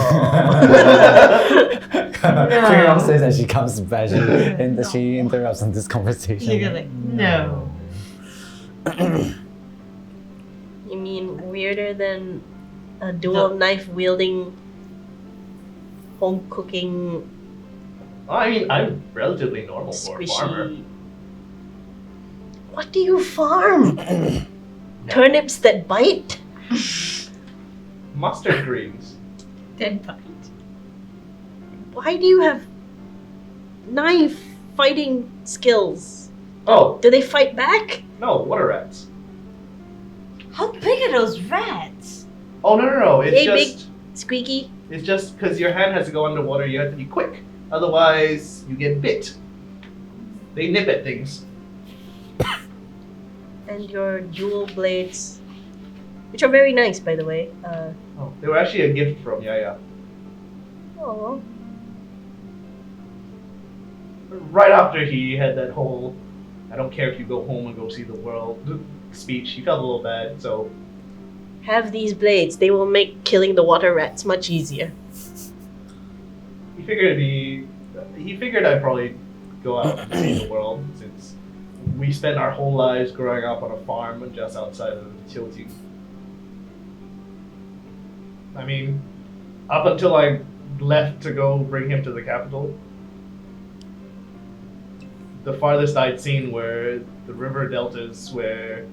Queen says that she comes back, she interrupts on this conversation. She goes like, no. You mean weirder than a dual knife wielding, home cooking, Well, I mean, I'm relatively normal for a farmer. squishy? What do you farm? Turnips that bite? Mustard greens. Dead bite. Why do you have knife fighting skills? Oh, Do they fight back? no, water rats. How big are those rats? Oh, no. It's Hey, just... Squeaky? It's just because your hand has to go underwater, you have to be quick. Otherwise, you get bit. They nip at things. And your jewel blades, which are very nice, by the way. Oh, they were actually a gift from Yaya. Oh, Right after he had that whole, I don't care if you go home and go see the world speech, he felt a little bad, so have these blades. They will make killing the water rats much easier. he figured I'd probably go out and see the world, since we spent our whole lives growing up on a farm just outside of Qiuting. I mean, up until I left to go bring him to the capital, the farthest I'd seen were the river deltas where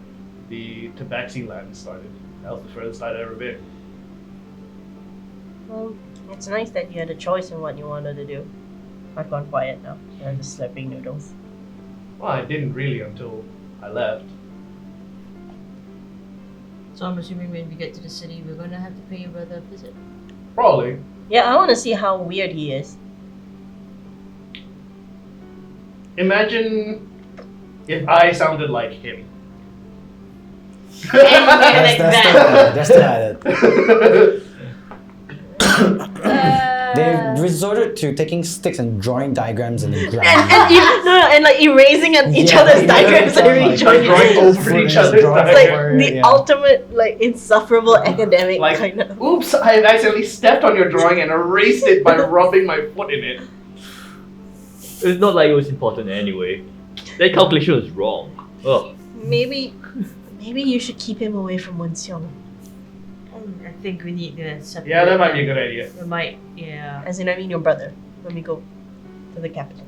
the Tabaxi land started. That was the furthest I'd ever been. Well, it's nice that you had a choice in what you wanted to do. I've gone quiet now. You're just slurping noodles. Well, I didn't really until I left. So I'm assuming when we get to the city, we're gonna have to pay your brother a visit. Probably. Yeah, I want to see how weird he is. Imagine if I sounded like him. Just to add it. They resorted to taking sticks and drawing diagrams in the ground. And like erasing on each other's diagrams and rejoining. drawing over each other's It's like the ultimate, like, insufferable academic Like, kind of. oops, I accidentally stepped on your drawing and erased it by rubbing my foot in it. It's not like it was important anyway. That calculation was wrong. Ugh. Maybe you should keep him away from Wenxiong. I think we need to separate. Yeah, that might be a good idea. We might, yeah. As in, I mean your brother. When we go to the capital.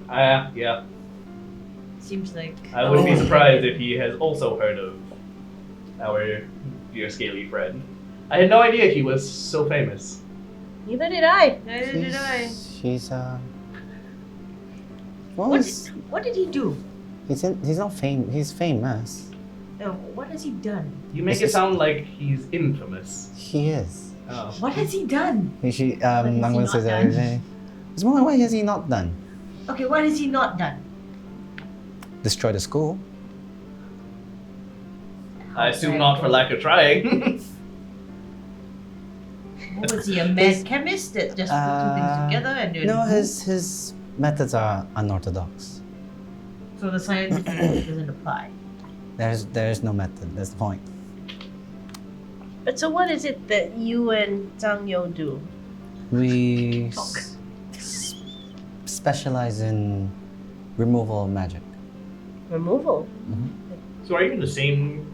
Yeah. Seems like. I wouldn't be surprised if he has also heard of our dear scaly friend. I had no idea he was so famous. Neither did I. Neither did I. She's Well, What did he do? he's not famous. He's famous. What has he done? You make it sound like he's infamous. He is. Oh. What has he done? I'm he gonna say not that. done? It's more like, what has he not done? Okay, what has he not done? Destroy the school. I assume not for lack of trying. What was he, a mad chemist that just put two things together and did? No, his methods are unorthodox. So the scientific method doesn't apply. There's no method. That's the point. But so what is it that you and Zhang Yo do? We specialize in removal of magic. Removal? So are you in the same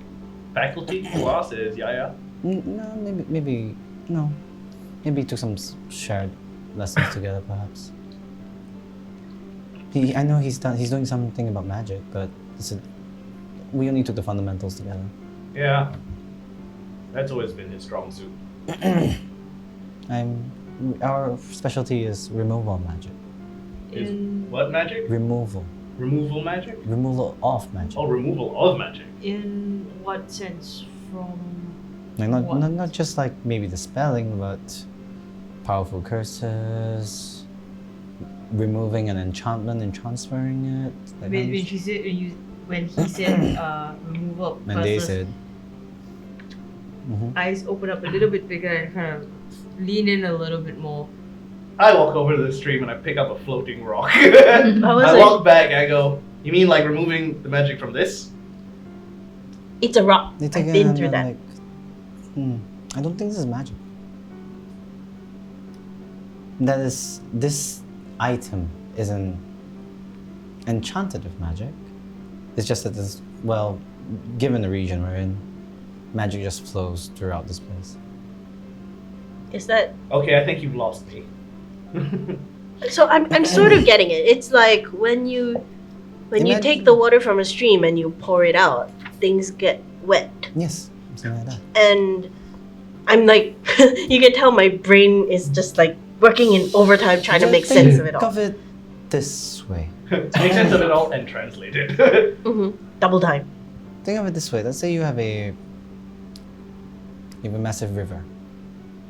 faculty class as Yaya? No, maybe no. Maybe took some shared lessons together, perhaps. I know he's doing something about magic, but we only took the fundamentals together. Yeah. That's always been his strong suit. Our specialty is removal of magic. Is what magic? Removal. Removal magic? Removal of magic. Oh, removal of magic. In what sense? From Like what? not just like maybe the spelling, but powerful curses, removing an enchantment and transferring it. Like when he said removal of and they curses, said. eyes open up a little bit bigger and kind of lean in a little bit more. I walk over to the stream and I pick up a floating rock. How was I it? walk back, I go, you mean like removing the magic from this? It's a rock. They I've take it been and through then that. like, I don't think this is magic. That is, this item isn't enchanted with magic. It's just that this, well, given the region we're in, magic just flows throughout this place. Is that Okay, I think you've lost me. so? I'm sort of getting it. It's like when you take the water from a stream and you pour it out, things get wet. Yes, something like that. And I'm like, you can tell my brain is just like working in overtime trying to make sense of it all. Think of it this way. Make sense of it all and translate it. Double time. Think of it this way. Let's say you have a massive river.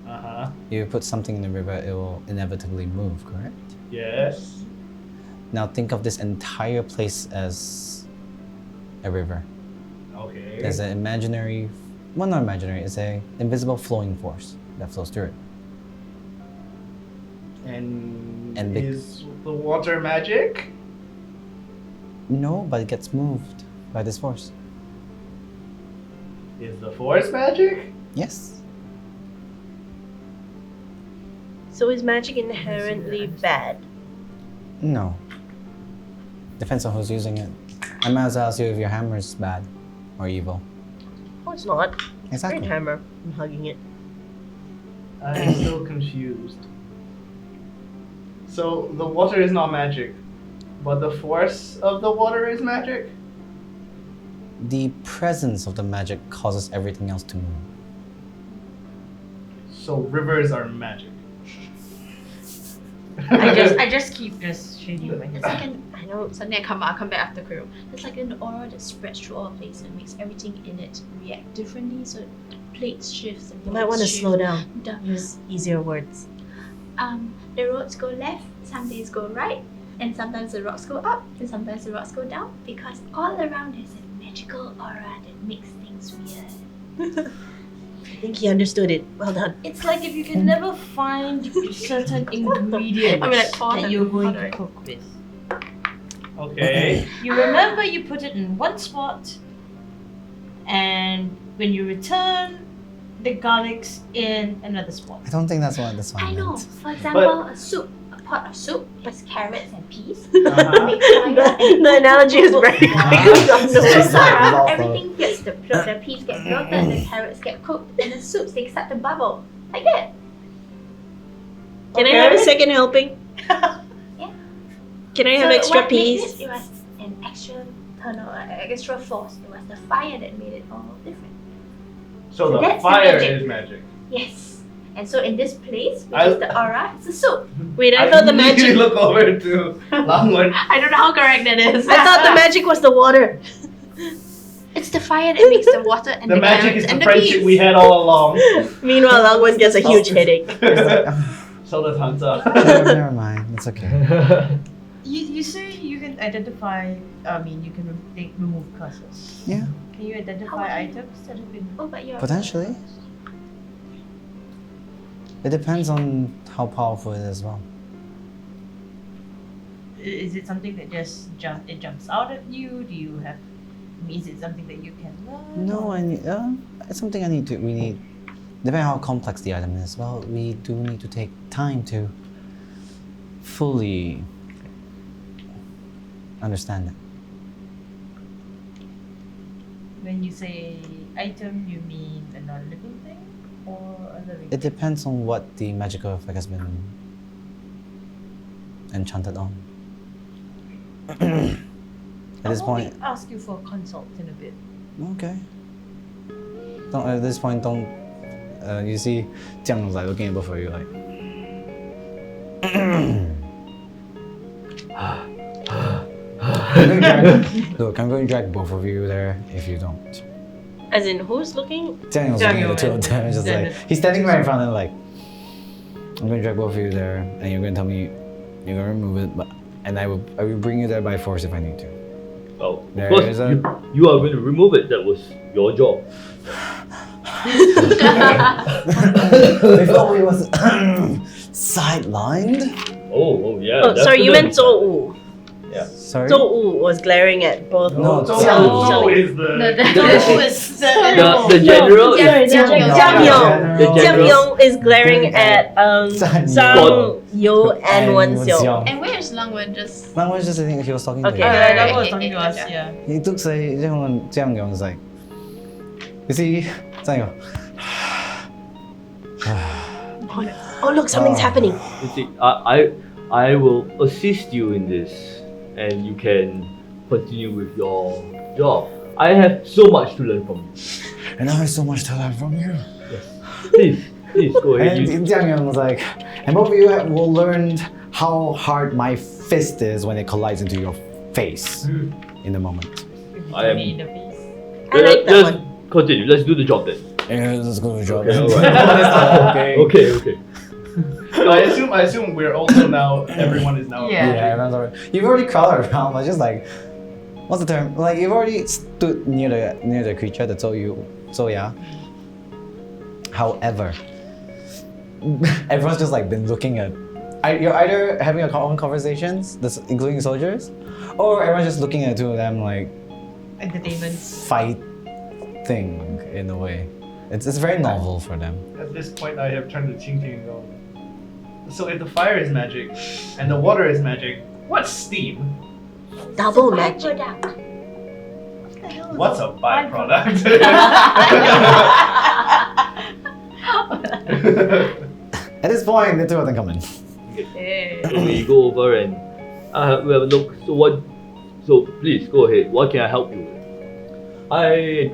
Uh-huh. You put something in the river, it will inevitably move, correct? Yes. Now think of this entire place as a river. Okay. There's an imaginary, well, not imaginary, it's a invisible flowing force that flows through it. And And is the water magic? No, but it gets moved by this force. Is the force magic? Yes. So is magic inherently bad? No. Depends on who's using it. I might as well ask you if your hammer is bad or evil. Oh, it's not. Exactly. Great hammer. I'm hugging it. I'm still confused. So the water is not magic, but the force of the water is magic? The presence of the magic causes everything else to move. So rivers are magic. I just keep just shaking my It's head. like suddenly I'll come back after Crew. It's like an aura that spreads through all places and makes everything in it react differently. So the plates shifts and You might want to roads slow shift. down. The, Use easier words. the roads go left, some days go right, and sometimes the rocks go up, and sometimes the rocks go down, because all around there's a magical aura that makes things weird. I think he understood it. Well done. It's like if you can never find certain ingredients I mean, like, that you're going to cook with. Okay. You remember you put it in one spot, and when you return, the garlic's in another spot. I don't think that's what this one I know. meant. For example, a pot of soup has carrots and peas. Uh-huh. Mix together and The analogy is very quick. so everything gets the peas get bloated, the carrots get cooked, and the soups they start to bubble like that. Can I have a second helping? Yeah. Can I have So extra what made peas? this, it was an extra extra force. It was the fire that made it all different. So So the that's the fire magic. is magic. Yes. And so in this place, which is the aura, it's a soup. Wait, I thought the immediately magic. look over to Langwon. I don't know how correct that is. I thought the magic was the water. It's the fire that makes the water and The the magic carrots is the and the friendship peas. we had all along. Meanwhile, Langwon gets a huge headache. So does Hansa. Never mind, it's okay. You say you can identify. I mean, you can remove curses. Yeah, Can you identify items that have been? Oh, but you're potentially. It depends on how powerful it is as well. Is it something that just jumps out at you? Do you have? I mean, is it something that you can learn? No, it's something we need, depending on how complex the item is, well, we do need to take time to fully understand it. When you say item, you mean a non-living thing or a living? It depends on what the magical effect has been enchanted on. At this point, ask you for a consult in a bit. okay. At this point, don't. You see, Jiang was like looking at both of you like. Look, I'm going to drag both of you there if you don't. As in, who's looking? Jiang was looking at the two of them, just like he's standing right in front of like. I'm going to drag both of you there, and you're going to tell me you're going to remove it, and I will bring you there by force if I need to. Well, There of course, is a- you are going to remove it. That was your job. Before we was sidelined. Oh yeah. Oh, sorry, you meant definitely. Zhou. Yeah. Sorry. Zhou was glaring at both. No, So Zhou. is the The general Jiang is Yong. The Jiang general- Yong is glaring at Zhang Zhang Yu and Wen Xiong. And where is Long Wen just? That was just the thing he was talking Okay. to. Yeah, that Okay, was okay, talking to okay, us. gotcha. Yeah. He took say Jiang Yong is like, you see, Jiang Yong. Oh look, something's happening. You see, I will assist you in this, and you can continue with your job. I have so much to learn from you. And I have so much to learn from you. Please go ahead. And Jiang Yong was like, and both of you will learn how hard my fist is when it collides into your face in a moment. I am. Me in the face. I like that Let's one. continue. Let's do the job then. Yeah, let's go to job. Okay, alright. Okay. I assume we're also now. Everyone is now. Yeah. Yeah, everyone's already. You've already crawled around, but just like, what's the term? Like you've already stood near the creature, the Zouya. However, everyone's just like been looking at. You're either having your own conversations, including soldiers, or everyone's just looking at the two of them like Entertainments. fight thing in a way. It's very novel for them. At this point, I have turned to Qingting and go. So if the fire is magic, and the water is magic, what's steam? Double magic. Byproduct. What's a byproduct? At this point, the two of them come in. So we go over and we have a look. So please go ahead. What can I help you with? I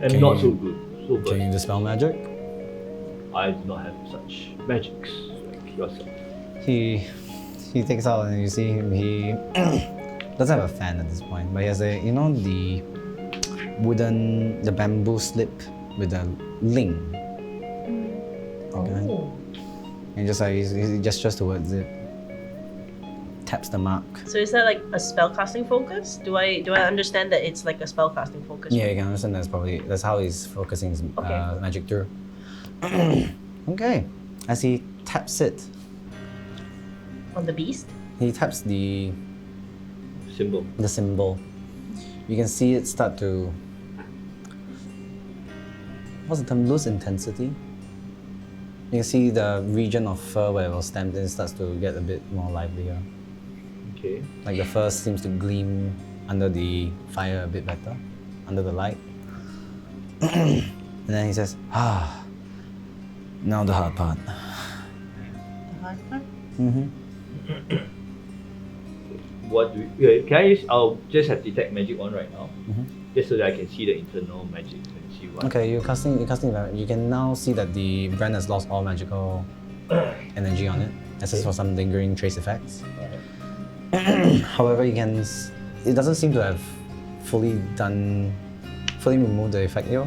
am Can not you- so good. So Can but you dispel magic? I do not have such magics like yourself. He takes out and you see him. He doesn't have a fan at this point, but he has the bamboo slip with a ling. Okay. And just like he gestures towards it, taps the mark. So is that like a spellcasting focus? Do I understand that it's like a spellcasting focus? Yeah, you can understand that's how he's focusing his Okay. magic through. Okay. As he taps it, On the beast? he taps the Symbol. symbol. You can see it start to, what's the term? Lose intensity. You can see the region of fur where it was stamped in starts to get a bit more livelier. Okay. Like the fur seems to gleam under the fire a bit better, under the light. And then he says, now the hard part. Mm-hmm. What do we, can I use? I'll just have detect magic on right now, Mhm. just so that I can see the internal magic and see what. Okay, you're casting. You can now see that the brand has lost all magical energy on it, except for some lingering trace effects. However, it doesn't seem to have fully removed the effect here.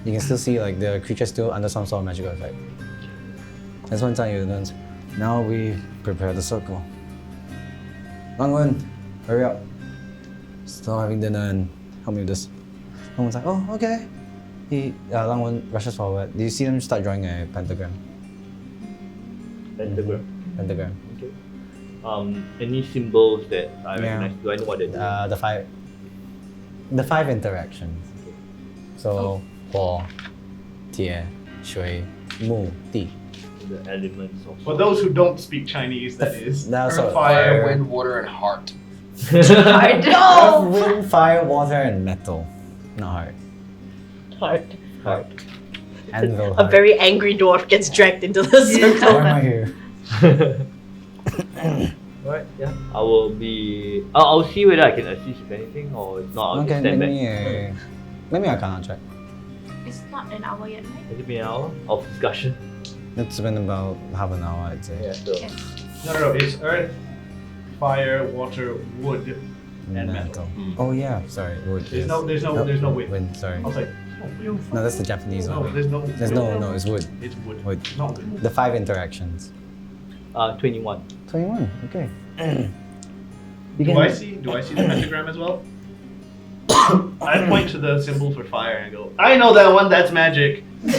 You can still see like the creature still under some sort of magical effect. That's one time you learn. Now we prepare the circle. Langwen, hurry up. Stop having dinner and help me with this. Langwen's like, oh, okay. Langwen rushes forward. Do you see them start drawing a pentagram? Pentagram. Pentagram. Okay. Any symbols that I Yeah. recognize? Do I know what they do? The five interactions. So, 火, 铁, 水, 木, 地. The elements of. For those who don't speak Chinese, that is That's earth, a- Fire, wind, water, and heart. Earth, wind, fire, water, and metal. Not heart. Heart. Heart. Anvil. A heart. very angry dwarf gets dragged into the circle. Why am I here? Alright, yeah. I will be. I'll see whether I can assist with anything or if not, I'll Okay, just stand back. let me Arcana check. It's not an hour yet, right? Has it been an hour of discussion? It's been about half an hour, I'd say. Yeah, so. no, it's earth, fire, water, wood, and metal. Oh yeah, sorry. Wood. There's no wind. Wind. Sorry. I was like, No, that's the Japanese no, one. there's no. No, it's wood. It's wood. Wood. Not wind. The five interactions. 21. 21. Okay. Do I see the pentagram as well? I point to the symbol for fire and go, I know that one, that's magic. Draw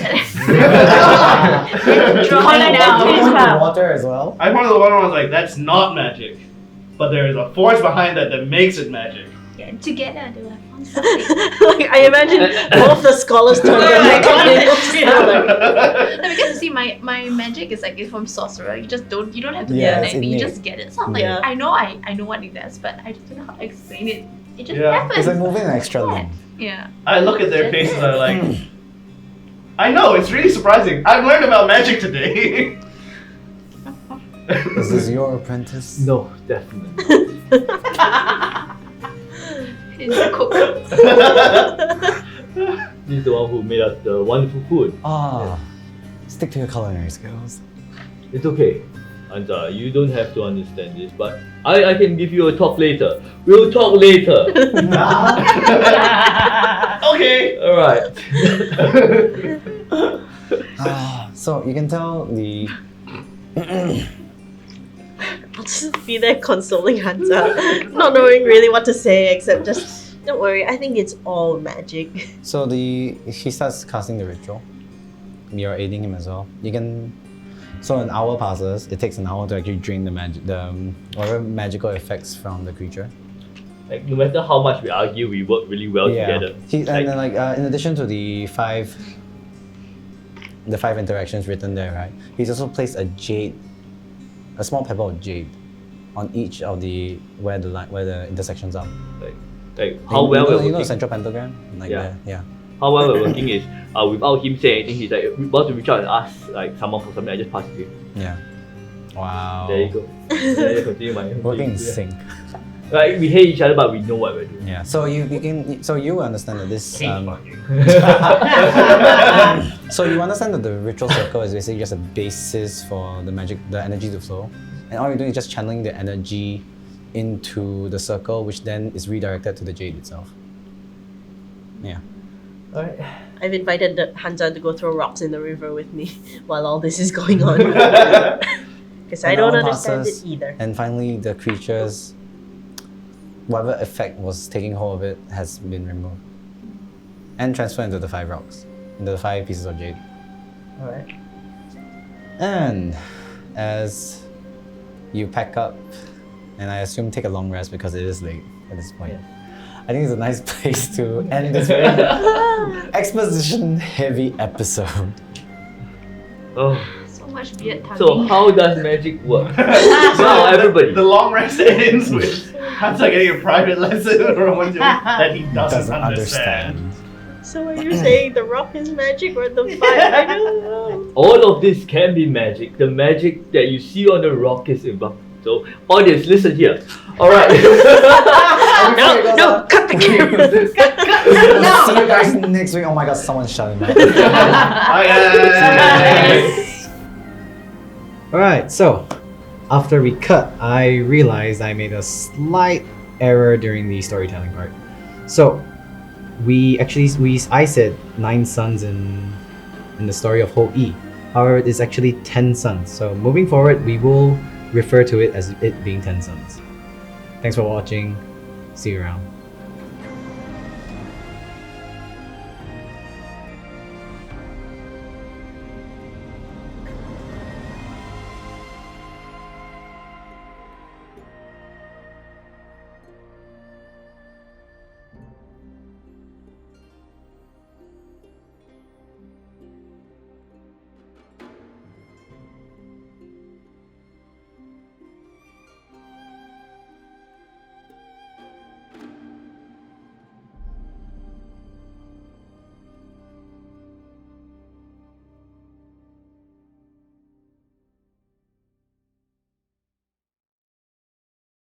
it out. Water as well. I point to the one where I was like, that's not magic. but there is a force behind that makes it magic. Yeah, together they will have found something. Like, I imagine both the scholars turn their back on it. No, because you see, my magic is like it's from sorcerer. You don't have to Yeah, learn it's it. You innate. just get it. So I'm like, Yeah. I know what it does, but I just don't know how to explain it. It just Yeah. happens. It's like moving an extra Yeah. limb. Yeah. I look at their faces and I'm like, I know, it's really surprising. I've learned about magic today. Is this your apprentice? No, definitely. He's a cook. He's the one who made us the wonderful food. Ah, stick to your culinary skills. It's okay. And you don't have to understand this, but I can give you a talk later. We'll talk later. Okay. Alright. So you can tell the I'll just be there consoling Hansa, not knowing really what to say except just don't worry. I think it's all magic. he starts casting the ritual. You're aiding him as well. You can. So an hour passes. It takes an hour to actually drain the whatever magical effects from the creature. Like no matter how much we argue, we work really well together. And then in addition to the five interactions written there, right? He's also placed a small pebble of jade on each of where the intersections are. Like how well we're you know working. the central pentagram? Like Yeah. there, yeah. How well we're working is without him saying anything, he's like about to reach out and ask like someone for something. I just pass it to him. Yeah. Wow. There you go. Then I continue my Working in thing. sync. Like we hate each other, but we know what we're doing. Yeah. So you will understand that this. So you understand that the ritual circle is basically just a basis for the energy to flow, and all you're doing is just channeling the energy into the circle, which then is redirected to the jade itself. Yeah. Alright. I've invited Hansa to go throw rocks in the river with me while all this is going on. Because I An don't hour understand passes, it either. And finally, the creature's whatever effect was taking hold of it has been removed and transferred into the 5 rocks, into the 5 pieces of jade. Alright. And as you pack up, and I assume take a long rest because it is late at this point. Yes. I think it's a nice place to end this very exposition-heavy episode. Oh. So much beard tugging. So how does magic work? Now everybody. The long rest ends with Hansa getting a private lesson or that he doesn't understand. So are you saying the rock is magic or the fire? I don't know. All of this can be magic. The magic that you see on the rock is involved. So audience, listen here. Alright. No, cut the camera. See you guys next week. Oh my god, someone's shouting. Bye guys. Alright, so after we cut, I realized I made a slight error during the storytelling part. So I said 9 sons in the story of Whole E. However, it's actually 10 sons. So moving forward, we will refer to it as it being 10 sons. Thanks for watching. See you around.